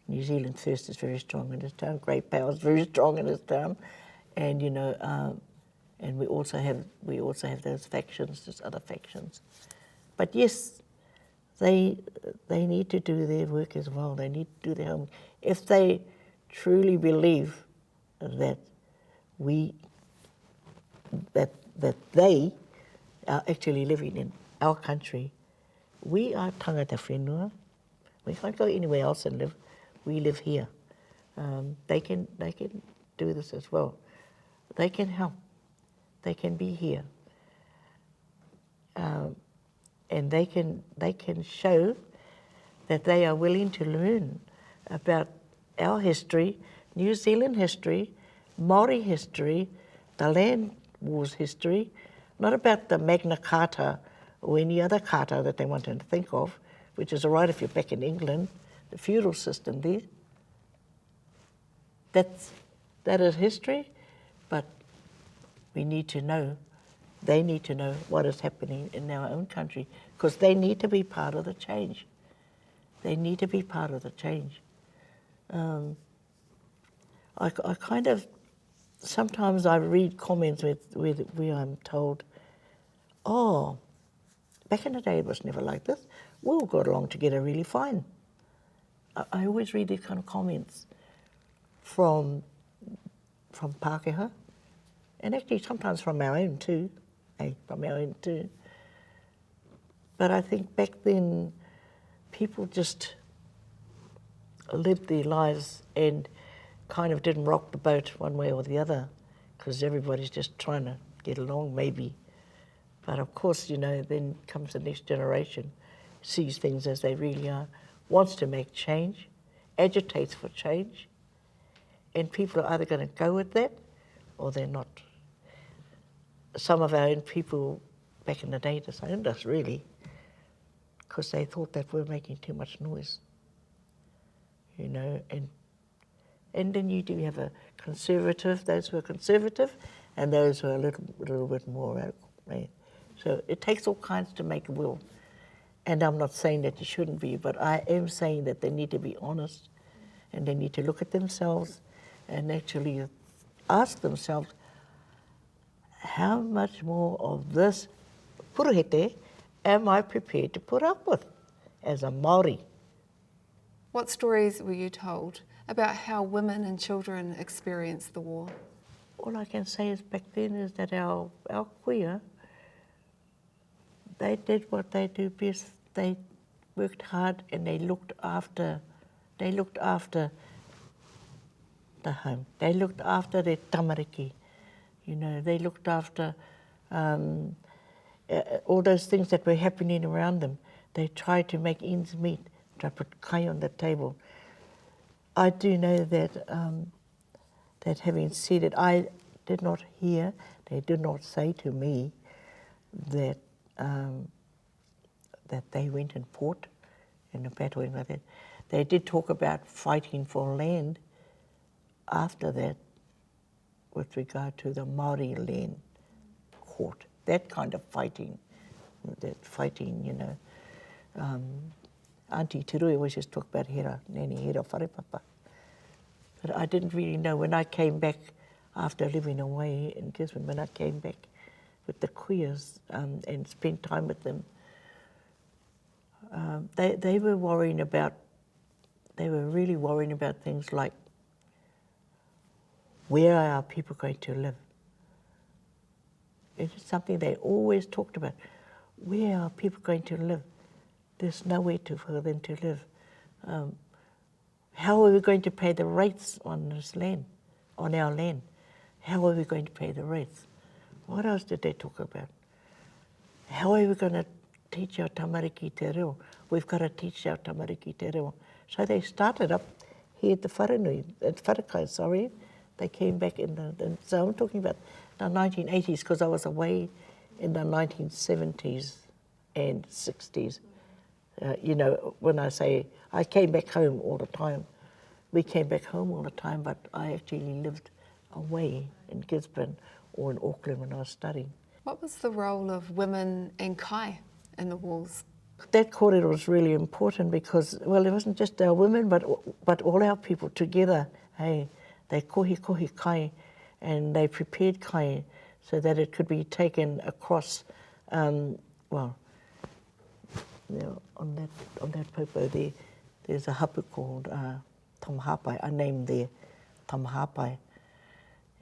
New Zealand First is very strong in this town, Great Power is very strong in this town, and and we also have those factions, those other factions. But yes, they need to do their work as well. They need to do their homework. If they truly believe that they are actually living in our country, we are tangata whenua. We can't go anywhere else and live. We live here. They can do this as well. They can help. They can be here. And they can show that they are willing to learn about our history, New Zealand history, Māori history, the land wars history, not about the Magna Carta or any other carta that they want to think of, which is all right if you're back in England, the feudal system there. That is history, but we need to know, they need to know what is happening in our own country, because they need to be part of the change. They need to be part of the change. I kind of, sometimes I read comments where I'm told, oh, back in the day it was never like this. We all got along together really fine. I always read these kind of comments from Pākehā, and actually sometimes from our own too, But I think back then people just lived their lives and kind of didn't rock the boat one way or the other, because everybody's just trying to get along maybe. But of course, you know, then comes the next generation, sees things as they really are, wants to make change, agitates for change, and people are either going to go with that or they're not. Some of our own people back in the day disowned us really, because they thought that we're making too much noise, you know, and then you do have a conservative, those who are conservative, and those who are a little bit more radical, right? So it takes all kinds to make a will. And I'm not saying that you shouldn't be, but I am saying that they need to be honest, and they need to look at themselves and actually ask themselves, how much more of this puruhete am I prepared to put up with as a Māori? What stories were you told about how women and children experienced the war? All I can say is back then is that our kuia, they did what they do best. They worked hard and they looked after the home. They looked after their tamariki. You know, they looked after all those things that were happening around them. They tried to make ends meet, try to put kai on the table. I do know that that having said it, I did not hear, they did not say to me that that they went and fought in a battle like that. They did talk about fighting for land after that with regard to the Māori land court. That kind of fighting, you know. Auntie Tirui always just talk about hera, nene hera wharepapa. But I didn't really know. When I came back after living away in Gisborne, when I came back with the kuias and spent time with them, they were worrying about, they were really worrying about things like, where are our people going to live? It's something they always talked about. Where are people going to live? There's nowhere for them to live. How are we going to pay the rates on this land, on our land? How are we going to pay the rates? What else did they talk about? How are we going to teach our tamariki te reo? We've got to teach our tamariki te reo. So they started up here at the Wharakai, sorry. They came back so I'm talking about the 1980s, because I was away in the 1970s and 60s. You know, when I say I came back home all the time, we came back home all the time, but I actually lived away in Gisborne or in Auckland when I was studying. What was the role of women and kai in the wars? That kōrero was really important because, well, it wasn't just our women, but all our people together. Hey, they kohi kai, and they prepared kai so that it could be taken across, well, on that popo there's a hapu called Tamahapai, a name there, Tamahapai.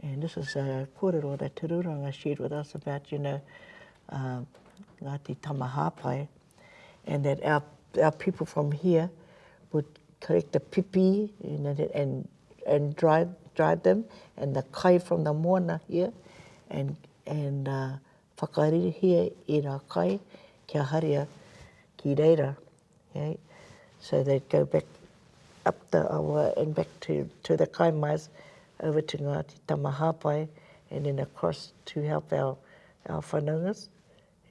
And this is a kōrero that Te Ruranga shared with us about, Ngāti Tamahapai, and that our people from here would collect the pipi, and dry them, and the kai from the Moana here, and whakariri here i rā kai, kia haria ki reira. Okay? So they'd go back up the awa and back to the kaimais, over to Ngāti Tamahapai, and then across to help our whanaungas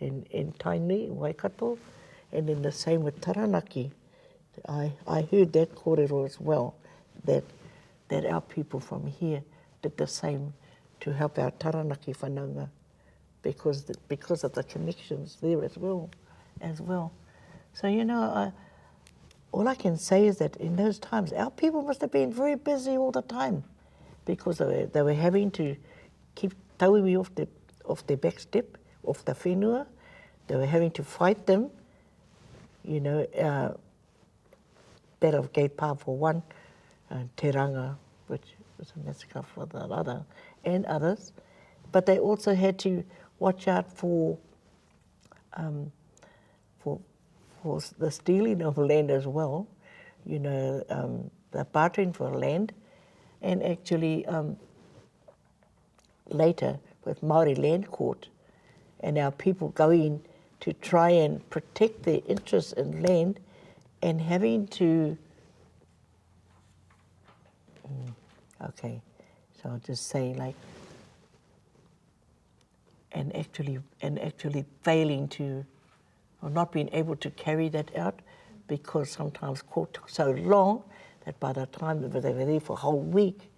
in Tainui, Waikato, and then the same with Taranaki. I heard that kōrero as well, that our people from here did the same to help our Taranaki whanaunga, because of the connections there as well. So, all I can say is that in those times, our people must have been very busy all the time, because they were having to keep tauiwi off their back step, off the whenua. They were having to fight them, Battle of Gate Pa for one, Tauranga, which was a massacre for the other, and others. But they also had to watch out for the stealing of land as well, the bartering for land, and actually later with Māori Land Court and our people going to try and protect their interests in land, and having to, okay, so I'll just say and actually failing to, or not being able to carry that out, because sometimes court took so long that by the time they were there for a whole week,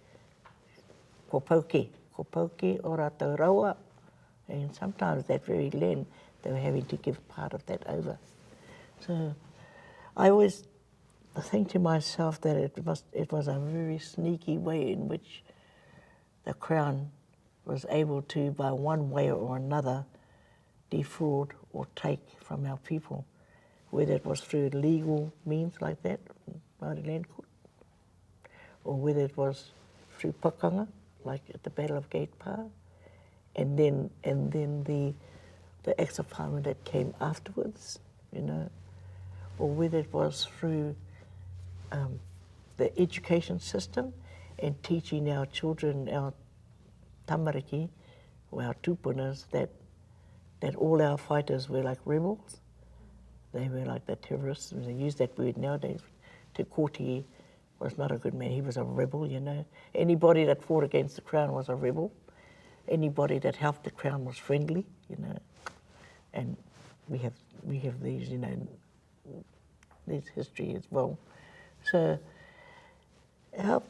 ko pauke o rātou raua, and sometimes that very land they were having to give part of that over. So I always think to myself that it was a very sneaky way in which the Crown was able to, by one way or another, defraud or take from our people, whether it was through legal means like that, Māori Land Court, or whether it was through pakanga, like at the Battle of Gate Pa, and then the acts of parliament that came afterwards, or whether it was through the education system and teaching our children, our tamariki, or our tupunas, that all our fighters were like rebels. They were like the terrorists, and they use that word nowadays. Te Kooti was not a good man, he was a rebel, Anybody that fought against the Crown was a rebel. Anybody that helped the Crown was friendly, And we have these, this history as well. So our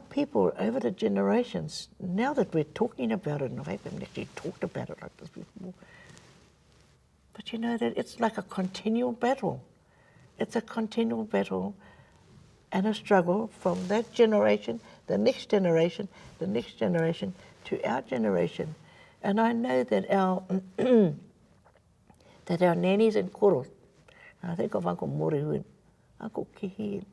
people over the generations, now that we're talking about it, and I haven't actually talked about it like this before, but that it's like a continual battle. It's a continual battle and a struggle from that generation, the next generation, the next generation, to our generation. And I know that our that our nannies and koros, and I think of Uncle Morihu and Uncle Kihi,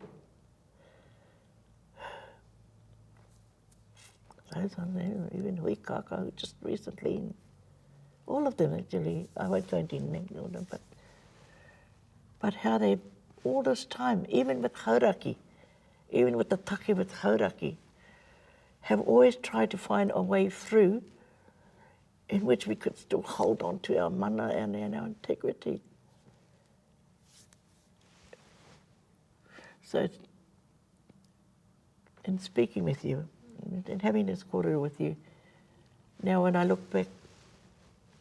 those on there, even Huikaka, who just recently, all of them actually, I won't go into name them, but how they, all this time, even with hauraki, even with the take with hauraki, have always tried to find a way through in which we could still hold on to our mana and our integrity. So, in speaking with you, and having this kōrero with you, now when I look back,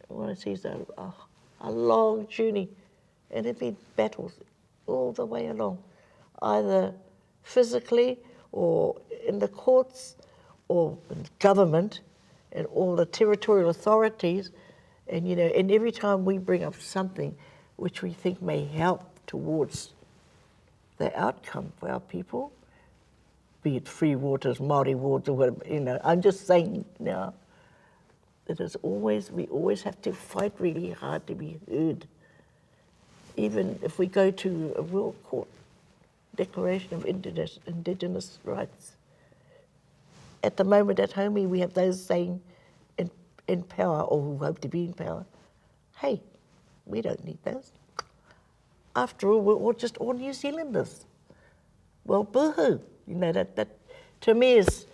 what I see is a long journey, and there've been battles all the way along, either physically or in the courts or in government and all the territorial authorities, and and every time we bring up something which we think may help towards the outcome for our people, be it free waters, Māori waters, or whatever, I'm just saying now that we always have to fight really hard to be heard. even if we go to a World Court Declaration of Indigenous Rights, at the moment at home we have those saying in power, or who hope to be in power, hey, we don't need those. After all, we're all New Zealanders. Well, boohoo! You know, that to me is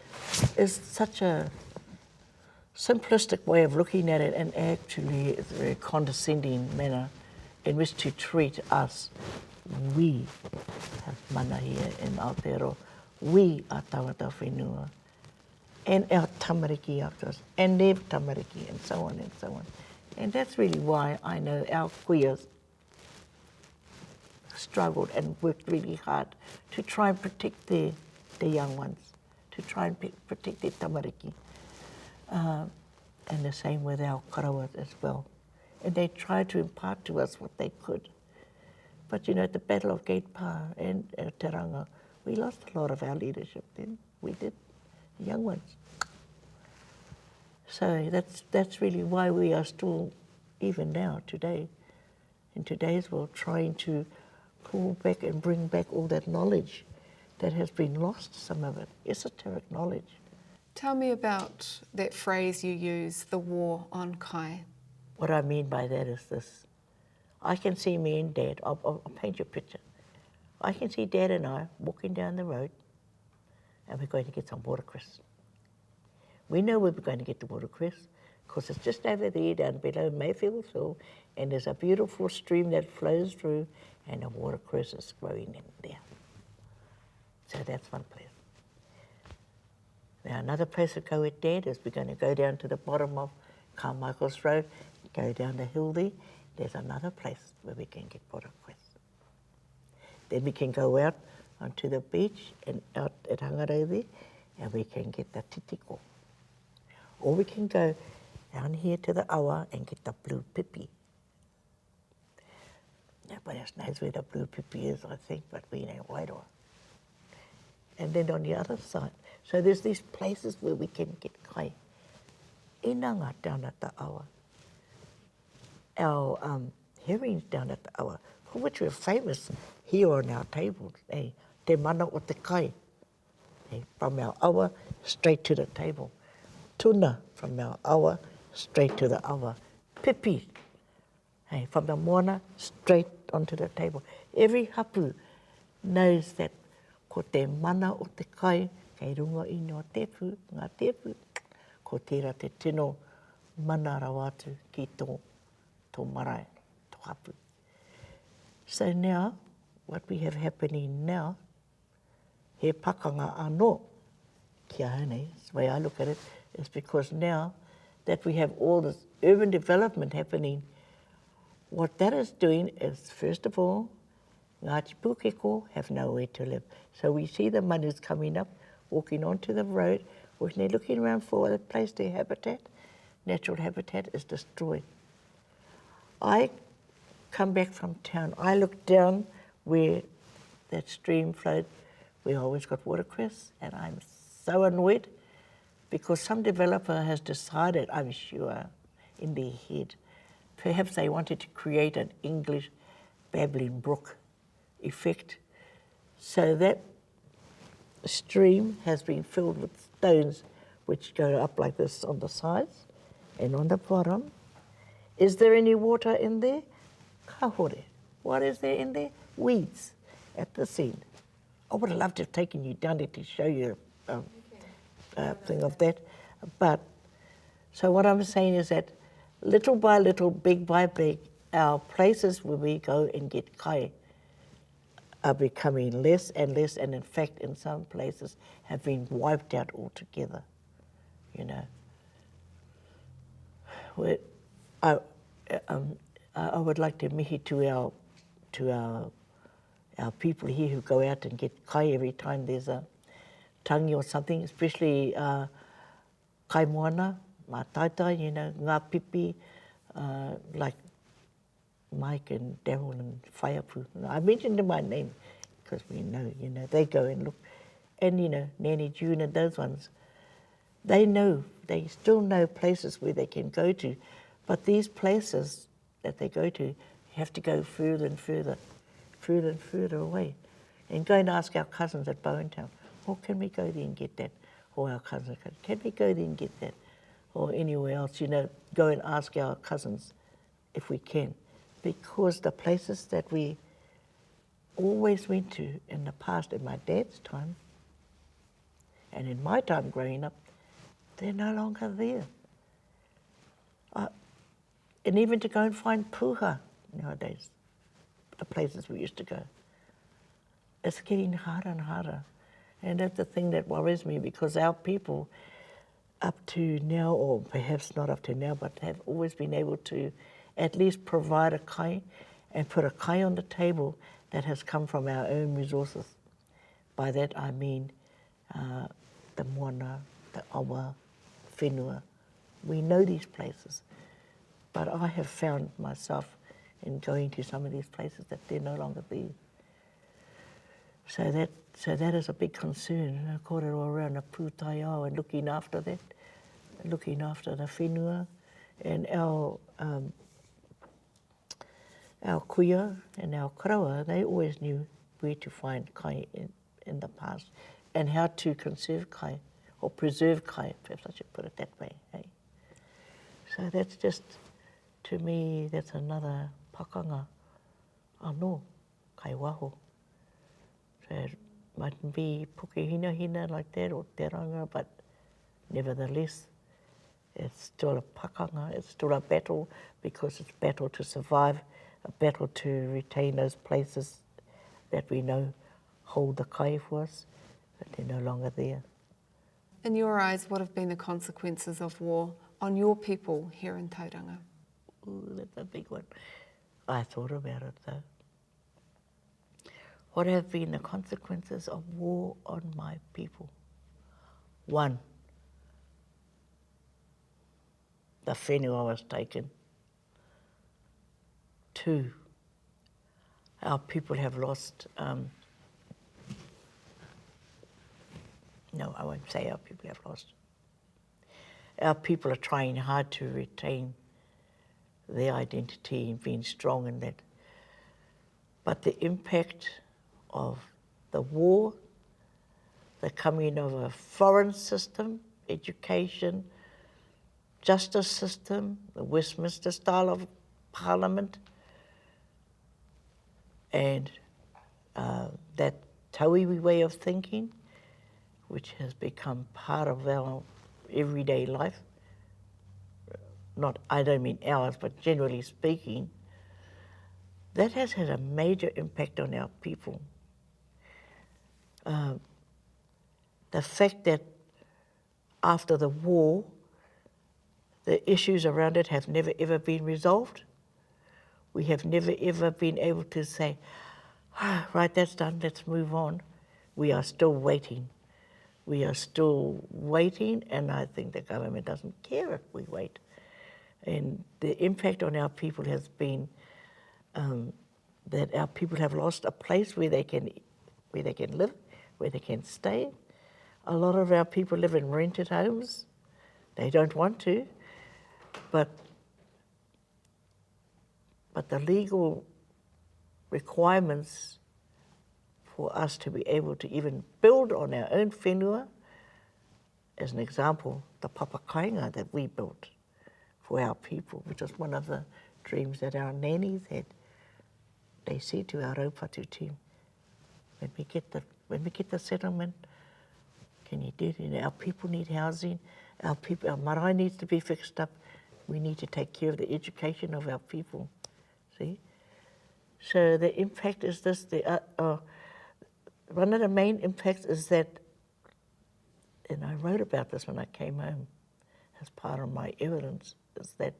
such a simplistic way of looking at it, and actually it's a very condescending manner in which to treat us. We have mana here in Aotearoa. We are tawata whenua. And our tamariki after us, and their tamariki, and so on and so on. And that's really why I know our queers struggled and worked really hard to try and protect the young ones, to try and protect their tamariki. And the same with our karawas as well. And they tried to impart to us what they could. But you know, at the Battle of Gate Pa and Tauranga, we lost a lot of our leadership then. We did, the young ones. So that's really why we are still, even now, today, in today's world, trying to pull back and bring back all that knowledge that has been lost, some of it, esoteric knowledge. Tell me about that phrase you use, the war on kai. What I mean by that is this. I can see me and Dad, I'll paint you a picture. I can see Dad and I walking down the road and we're going to get some watercress. We know we're going to get the watercress because it's just over there down below Mayfield Hill, and there's a beautiful stream that flows through and the watercress is growing in there. So that's one place. Now another place to go with Dad is we're going to go down to the bottom of Carmichael's Road, go down the hill there. There's another place where we can get watercress. Then we can go out onto the beach and out at Hangarau there, and we can get the titiko. Or we can go down here to the awa and get the blue pipi. Nobody else knows where the blue pipi is, I think, but we know Wairoa. And then on the other side, so there's these places where we can get kai. Inanga down at the awa. Our herrings down at the awa, for which we're famous here on our tables. Te mana o te kai. From our awa straight to the table. Tuna from our awa straight to the awa. Pipi from the Moana straight onto the table. Every hapu knows that ko te mana o te kai, kei runga i ngā tepu, ko tērā te tino mana rawatu ki tō marae, tō hapu. So now, what we have happening now, he pakanga anō kia hone, that's the way I look at it, is because now that we have all this urban development happening, what that is doing is, first of all, Ngāti Pūkeko have nowhere to live. So we see the manus coming up, walking onto the road, when they're looking around for a place to habitat, natural habitat is destroyed. I come back from town, I look down where that stream flowed, we always got watercress, and I'm so annoyed because some developer has decided, I'm sure, in their head, perhaps they wanted to create an English babbling brook effect. So that stream has been filled with stones which go up like this on the sides and on the bottom. Is there any water in there? Kahore. What is there in there? Weeds at this end. I would have loved to have taken you down there to show you a thing of that. But, so what I'm saying is that little by little, big by big, our places where we go and get kai are becoming less and less, and in fact, in some places, have been wiped out altogether, you know. I would like to mihi to our people here who go out and get kai every time there's a tangi or something, especially kai Moana, mā taitai, you know, ngā pipi, like Mike and Daryl and Whaiapu. I mentioned them by name because we know, you know, they go and look. And, you know, Nanny June and those ones, they know, they still know places where they can go to. But these places that they go to have to go further and further away. And go and ask our cousins at Bowentown, can we go there and get that? Or our cousins, can we go there and get that? Or anywhere else, go and ask our cousins if we can. Because the places that we always went to in the past, in my dad's time, and in my time growing up, they're no longer there. And even to go and find puha nowadays, the places we used to go, it's getting harder and harder. And that's the thing that worries me, because our people up to now, or perhaps not up to now, but have always been able to at least provide a kai and put a kai on the table that has come from our own resources. By that I mean the Moana, the awa, whenua. We know these places, but I have found myself in going to some of these places that they're no longer there. So that is a big concern, kōrero around the pūtaiao, and looking after that, looking after the whenua, and our kuia and our karawa. They always knew where to find kai in the past, and how to conserve kai, or preserve kai, perhaps I should put it that way. Hey? So that's just, to me, that's another pakanga anō, kai waho. So it mightn't be puke hina like that, or Tauranga, but nevertheless, it's still a pakanga, it's still a battle, because it's a battle to survive, a battle to retain those places that we know hold the kai for us, but they're no longer there. In your eyes, what have been the consequences of war on your people here in Tauranga? Ooh, that's a big one. I thought about it though. What have been the consequences of war on my people? 1, the whenua was taken. 2, our people have lost, no, I won't say our people have lost. Our people are trying hard to retain their identity and being strong in that. But the impact of the war, the coming of a foreign system, education, justice system, the Westminster style of parliament, and that tauiwi way of thinking, which has become part of our everyday life. Not, I don't mean ours, but generally speaking, that has had a major impact on our people. The fact that after the war, the issues around it have never ever been resolved. We have never ever been able to say, right, that's done, let's move on. We are still waiting. We are still waiting, and I think the government doesn't care if we wait. And the impact on our people has been that our people have lost a place where they can live, where they can stay. A lot of our people live in rented homes. They don't want to, but the legal requirements for us to be able to even build on our own whenua, as an example, the papakainga that we built for our people, which was one of the dreams that our nannies had. They said to our raupatu team, when we get the settlement, can you do it? Our people need housing, our marae needs to be fixed up, we need to take care of the education of our people, see? So the impact is this, one of the main impacts is that, and I wrote about this when I came home as part of my evidence, is that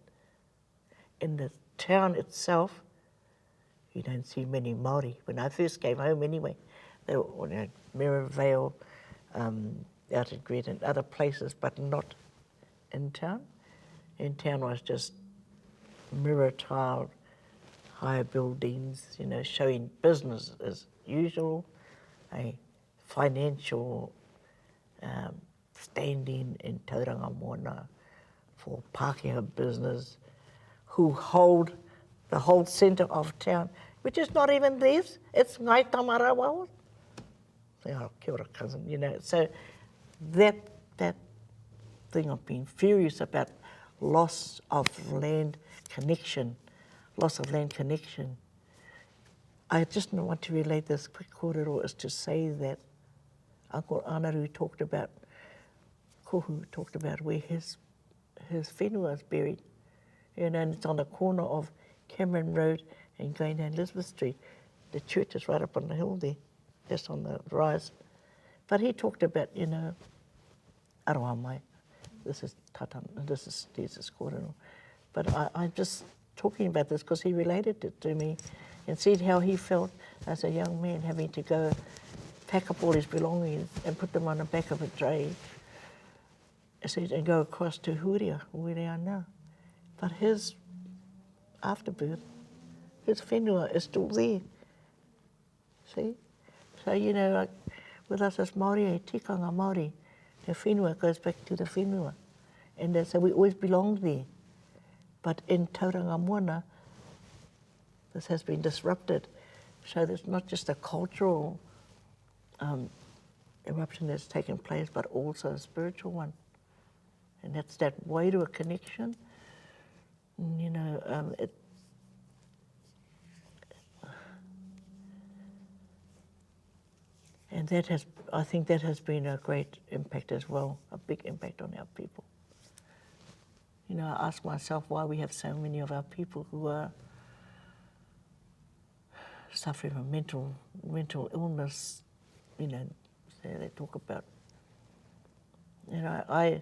in the town itself, you don't see many Māori. When I first came home anyway, they were in Merivale, out at Gret and other places, but not in town. In town was just mirror tiled, higher buildings, showing business as usual, a financial standing in Tauranga Moana for Pākehā business who hold the whole centre of town, which is not even theirs. It's Ngai Tamarawa. Oh, kia ora, cousin, you know. So that thing of being furious about loss of land connection, I just want to relate this quick kōrero is to say that Uncle Anaru talked about, Kohu talked about where his whenua is buried. You know, and it's on the corner of Cameron Road and going down Elizabeth Street. The church is right up on the hill there, just on the rise. But he talked about, you know, aroha mai, this is Jesus kōrero. But I'm just talking about this because he related it to me and said how he felt as a young man having to go pack up all his belongings and put them on the back of a dray, and go across to Huria, where they are now. But his afterbirth, his whenua is still there. See? So, you know, like with us as Māori, tikanga Māori, the whenua goes back to the whenua. And so we always belong there. But in Tauranga Moana, this has been disrupted. So there's not just a cultural eruption that's taken place, but also a spiritual one. And that's that wairua connection. You know, and that has, I think that has been a great impact as well, a big impact on our people. You know, I ask myself why we have so many of our people who are suffering from mental illness. You know, so they talk about, you know,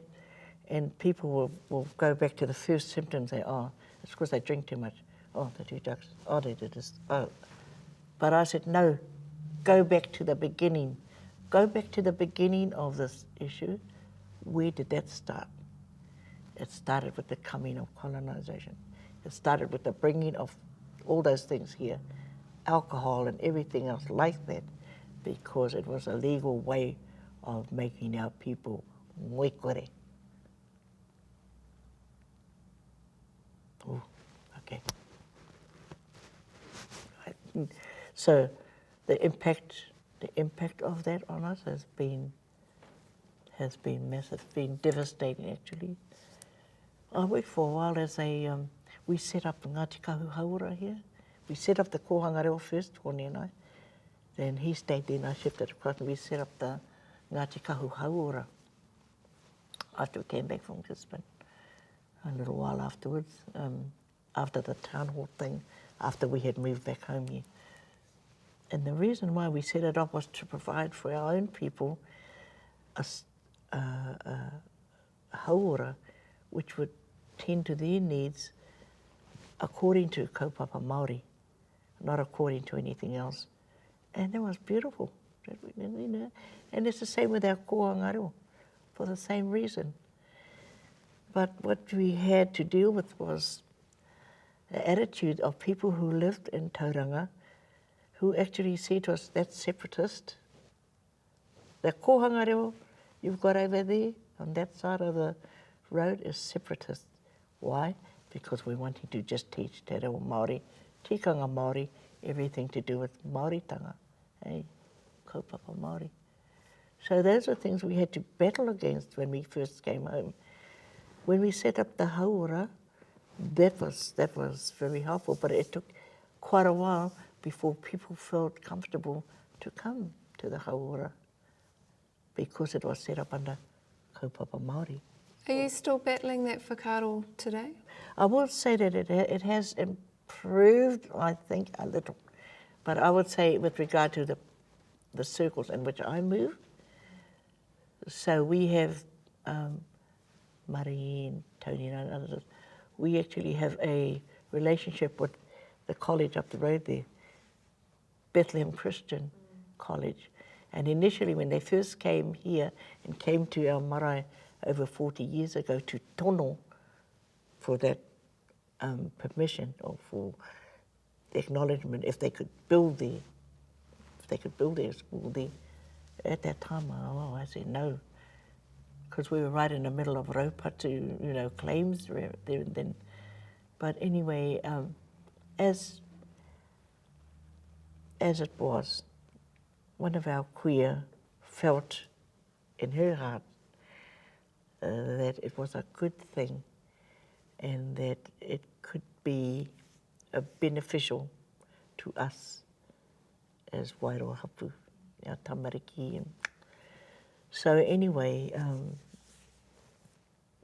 and people will go back to the first symptoms. They, oh, it's because they drink too much. Oh, they do drugs. Oh, they do this. Oh. But I said, no, go back to the beginning. Go back to the beginning of this issue. Where did that start? It started with the coming of colonization. It started with the bringing of all those things here, alcohol and everything else like that, because it was a legal way of making our people moikore. Ooh, okay. Right. So the impact of that on us has been massive, been devastating actually. I worked for a while as we set up Ngāti Kahu Hauora here. We set up the Kohanga Reo first, Tony and I. Then he stayed there and I shifted across and we set up the Ngāti Kahu Hauora after we came back from Gisborne. A little while afterwards, after the town hall thing, after we had moved back home here. And the reason why we set it up was to provide for our own people a hauora which would tend to their needs according to kaupapa Māori, not according to anything else. And it was beautiful, you know. And it's the same with our kohanga reo, for the same reason. But what we had to deal with was the attitude of people who lived in Tauranga, who actually said to us, that's separatist. The kohanga reo you've got over there on that side of the road is separatist. Why? Because we're wanting to just teach te reo Māori, tikanga Māori, everything to do with Māoritanga, kaupapa Māori. So those are things we had to battle against when we first came home. When we set up the hauora, that was very helpful, but it took quite a while before people felt comfortable to come to the hauora because it was set up under kaupapa Māori. Are you still battling that whakaaro today? I will say that it has improved, I think, a little. But I would say with regard to the circles in which I move, so we have Mari and Tony and others, we actually have a relationship with the college up the road there, Bethlehem Christian College. And initially when they first came here and came to our marae over 40 years ago to tono for that permission or for the acknowledgement if they could build their school there, at that time I said no, because we were right in the middle of raupatu, claims there and then. But anyway, as it was, one of our queer felt in her heart that it was a good thing and that it could be beneficial to us as Wairoa Hapu, our tamariki. And so anyway,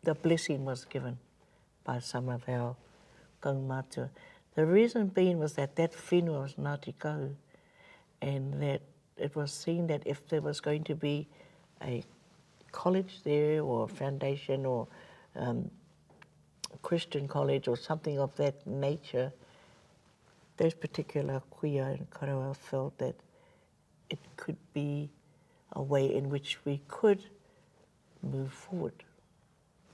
the blessing was given by some of our kaumātua. The reason being was that whenua was Ngāti Kahu, and that it was seen that if there was going to be a college there or a foundation or Christian college or something of that nature, those particular kuia and karawa felt that it could be a way in which we could move forward.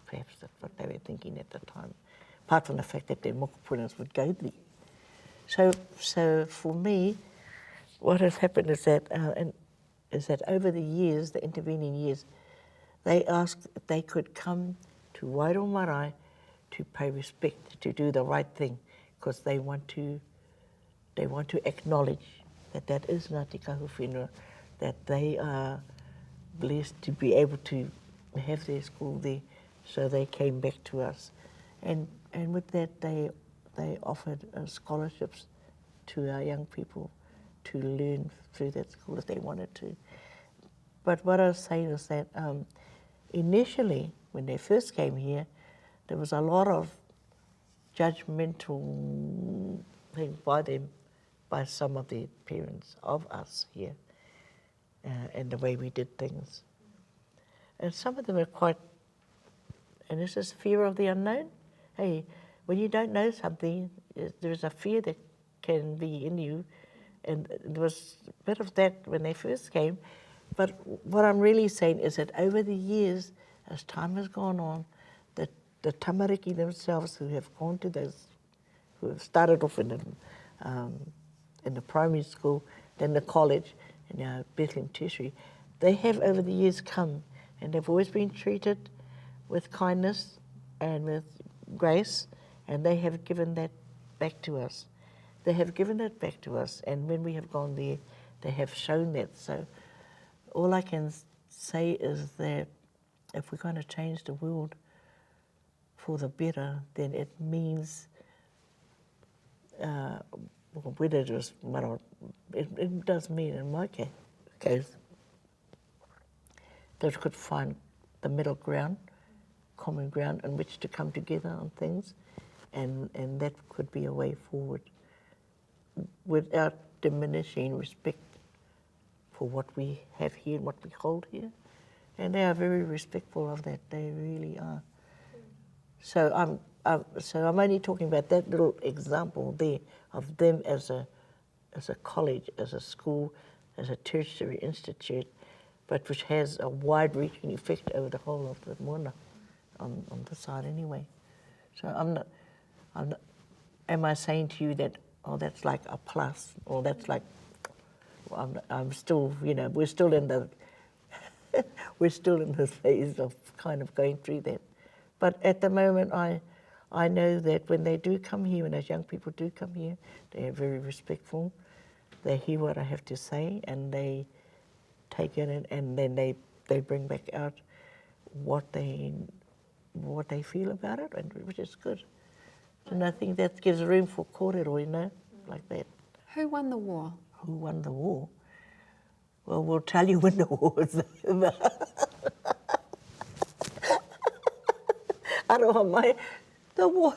Perhaps that's what they were thinking at the time, apart from the fact that their mokupunas would go there. So for me, what has happened is that over the years, the intervening years, they asked if they could come to Wairoa Marae to pay respect, to do the right thing, because they want to acknowledge that is Ngāti Kahu whenua, that they are blessed to be able to have their school there. So they came back to us, and with that they offered scholarships to our young people to learn through that school if they wanted to. But what I was saying is that initially, when they first came here, there was a lot of judgmental things by some of the parents of us here, and the way we did things. And some of them are quite, and this is fear of the unknown. Hey, when you don't know something, there is a fear that can be in you, and there was a bit of that when they first came. But what I'm really saying is that over the years, as time has gone on, the tamariki themselves who have gone to those, who have started off in the primary school, then the college, and now Bethlehem Tertiary, they have over the years come, and they've always been treated with kindness and with grace, and they have given that back to us. They have given that back to us, and when we have gone there, they have shown that. So all I can say is that if we're going to change the world for the better, then it means, whether it was, it does mean in my case, that we could find the middle ground, common ground in which to come together on things, and that could be a way forward without diminishing respect for what we have here and what we hold here. And they are very respectful of that, they really are. So I'm only talking about that little example there of them as a college, as a school, as a tertiary institute, but which has a wide-reaching effect over the whole of the Moana, on this side anyway. So I'm not, am I saying to you that, oh, that's like a plus, or that's like, I'm still, we're still in the, we're still in the phase of kind of going through that. But at the moment, I know that when they do come here, when those young people do come here, they are very respectful. They hear what I have to say, and they take it, and then they bring back out what they feel about it, and which is good. And I think that gives room for kōrero, like that. Who won the war? Who won the war? Well, we'll tell you when the war is over. The war,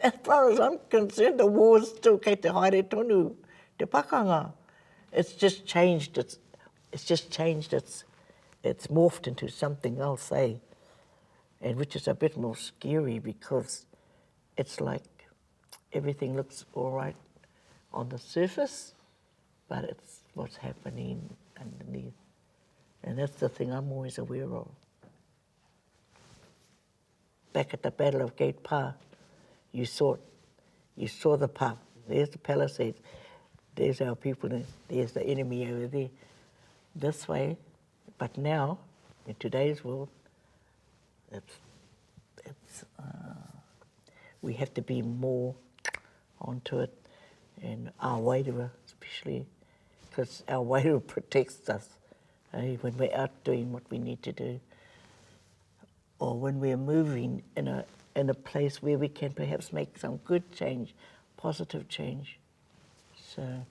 as far as I'm concerned, the war is still kei te haere tonu, te pakanga. It's just changed. It's morphed into something else, eh? And which is a bit more scary because it's like everything looks all right on the surface, but it's what's happening underneath. And that's the thing I'm always aware of. Back at the Battle of Gate Pa, you saw the pa. There's the palisades. There's our people, and there's the enemy over there. This way, but now, in today's world, we have to be more onto it. and our wairua especially, because our wairua protects us when we're out doing what we need to do, or when we're moving in a place where we can perhaps make some good change, positive change. So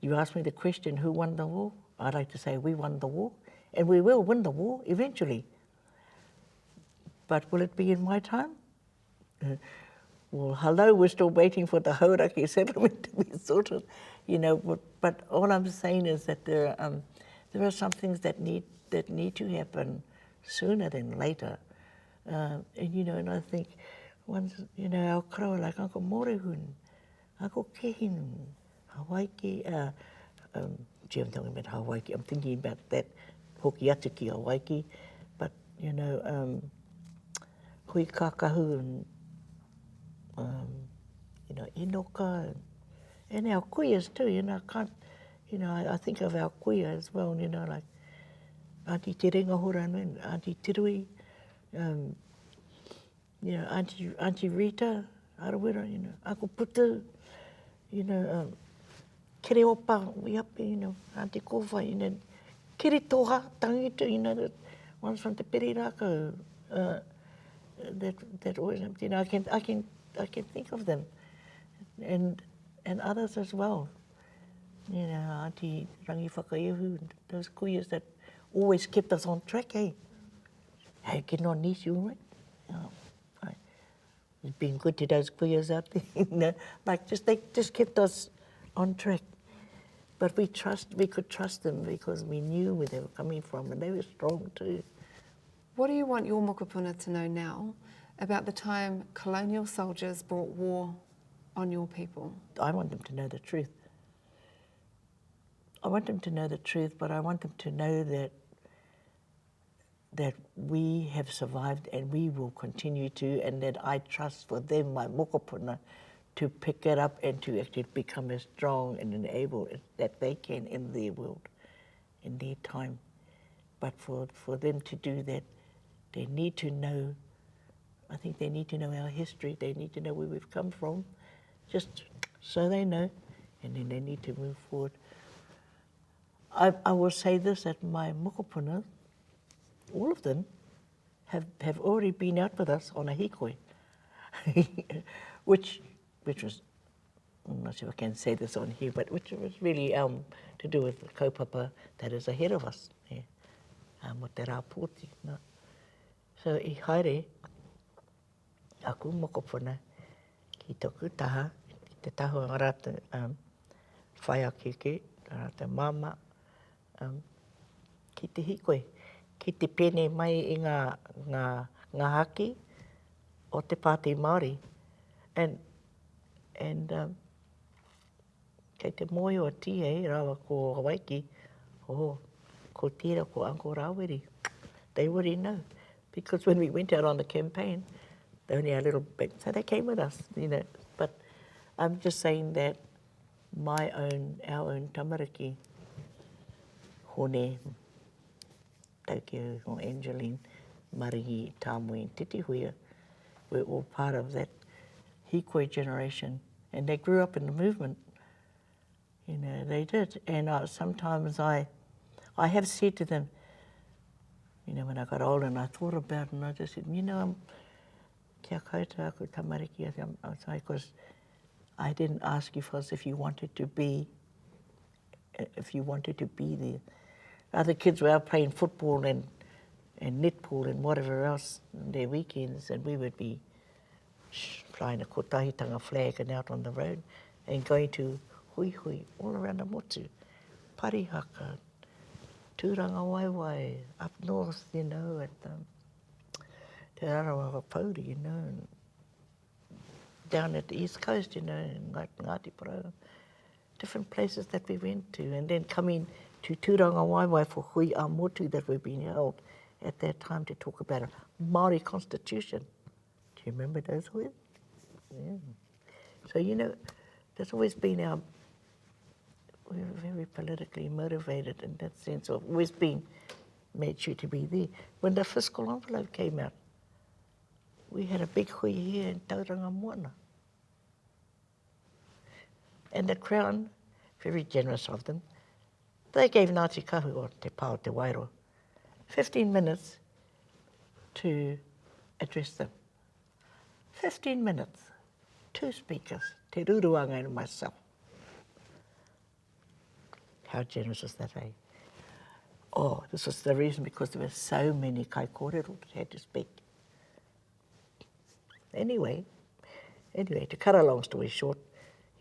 you asked me the question, who won the war? I'd like to say we won the war, and we will win the war eventually. But will it be in my time? Well, hello, we're still waiting for the Hauraki settlement to be sorted, you know. But all I'm saying is that there are some things that need to happen sooner than later. And you know, and I think once, you know, our karawa like Uncle Morehun, Uncle Kehin, Hawaii, gee, I'm talking about Hawaii, I'm thinking about that hoki atu ki Hawaii, but you know, hui kakahu and you know, inoka and our kuias too, you know, I think of our kuia as well, you know, like Auntie Te Rengahora and Auntie Tirui, you know, Auntie Rita, Arawera, you know, Uncle Putu, you know, Kere Opa, we up, you know, Auntie Kofa, you know, Kere Toha, Tangita, you know, the ones from the Periraka, that always, you know, I can think of them, and others as well. You know, Auntie Rangi Whakaihu, those kuias that always kept us on track, hey? Hey, get on these, you right? It's been good to those kuias out there, you know, like they just kept us on track. But we could trust them because we knew where they were coming from, and they were strong too. What do you want your mokopuna to know now about the time colonial soldiers brought war on your people? I want them to know the truth. I want them to know the truth, but I want them to know that we have survived and we will continue to, and that I trust for them, my mokopuna, to pick it up and to actually become as strong and able that they can in their world, in their time. But for them to do that, they need to know, I think they need to know our history, they need to know where we've come from, just so they know, and then they need to move forward. I will say this, that my mokopuna, all of them, have already been out with us on a hikoi, which was, I'm not sure if I can say this on here, but which was really to do with the kaupapa that is ahead of us, mo te rā pōti. No? So I haere, aku mokopuna ki toku taha, ki te tahu rata whaia keke, rata mama, ki te hikoi, ki te pene mai i ngā haki o te Pāti Māori. And kei te moe o tia rawa ko Hawaii, ko tira ko Uncle Raweri. They already know. Because when we went out on the campaign, they only had a little bit, so they came with us, you know. But I'm just saying that our own tamariki, Hone, Tokyo, or Angeline, Marihi, Tamui, Titihuia, we're all part of that hikoi generation. And they grew up in the movement. You know, they did. And sometimes I have said to them, you know, when I got older and I thought about it, and I just said, you know, kia koutou aku tamariki, because I didn't ask you first if you wanted to be there. Other kids were out playing football and netball and whatever else on their weekends, and we would be flying a kotahitanga flag and out on the road and going to hui hui all around the motu, Parihaka, Tauranga Waiwai, up north, you know, at Te Arawa Pauri, you know, and down at the east coast, you know, in Ngāti Porou, different places that we went to, and then coming to Tauranga Waiwai for hui a motu that we've been held at that time to talk about a Māori constitution. Do you remember those words? Yeah. So, you know, there's always been we're very politically motivated in that sense, of always been made sure to be there. When the fiscal envelope came out, we had a big hui here in Tauranga, Moana. And the Crown, very generous of them, they gave Ngāti Kahu, or Te Pao Te Wairo, 15 minutes to address them. 15 minutes, 2 speakers, Te Ruruanga and myself. How generous is that, eh? Oh, this was the reason, because there were so many kai kōrero that had to speak. Anyway, to cut a long story short,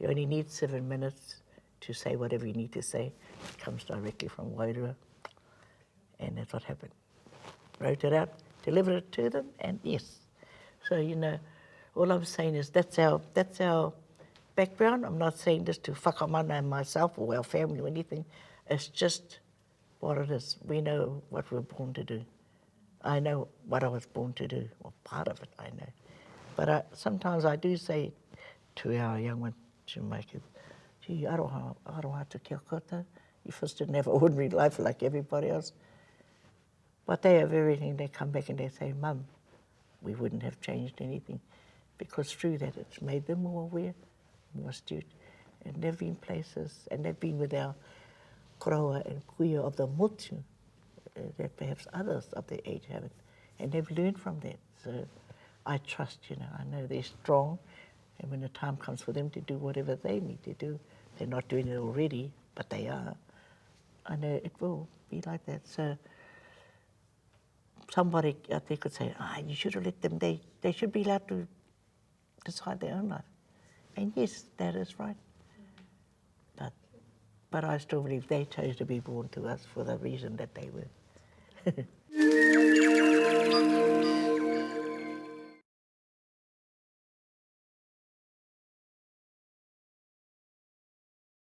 you only need 7 minutes to say whatever you need to say. It comes directly from Wairua, and that's what happened. Wrote it out, delivered it to them, and yes. So, you know, all I'm saying is that's our background. I'm not saying this to whakamana and myself or our family or anything. It's just what it is. We know what we're born to do. I know what I was born to do, or part of it I know. But sometimes I do say to our young ones, to my kids, gee, aroha te kia koutou. You first didn't have an ordinary life like everybody else. But they have everything. They come back and they say, Mum, we wouldn't have changed anything. Because through that, it's made them more aware, more astute. And they've been places, and they've been with our koroa and kuia of the motu that perhaps others of their age haven't. And they've learned from that. So I trust, you know, I know they're strong. And when the time comes for them to do whatever they need to do, they're not doing it already, but they are. I know it will be like that. So somebody out there could say, you should have let them, they should be allowed to decide their own life. And yes, that is right. But I still believe they chose to be born to us for the reason that they were.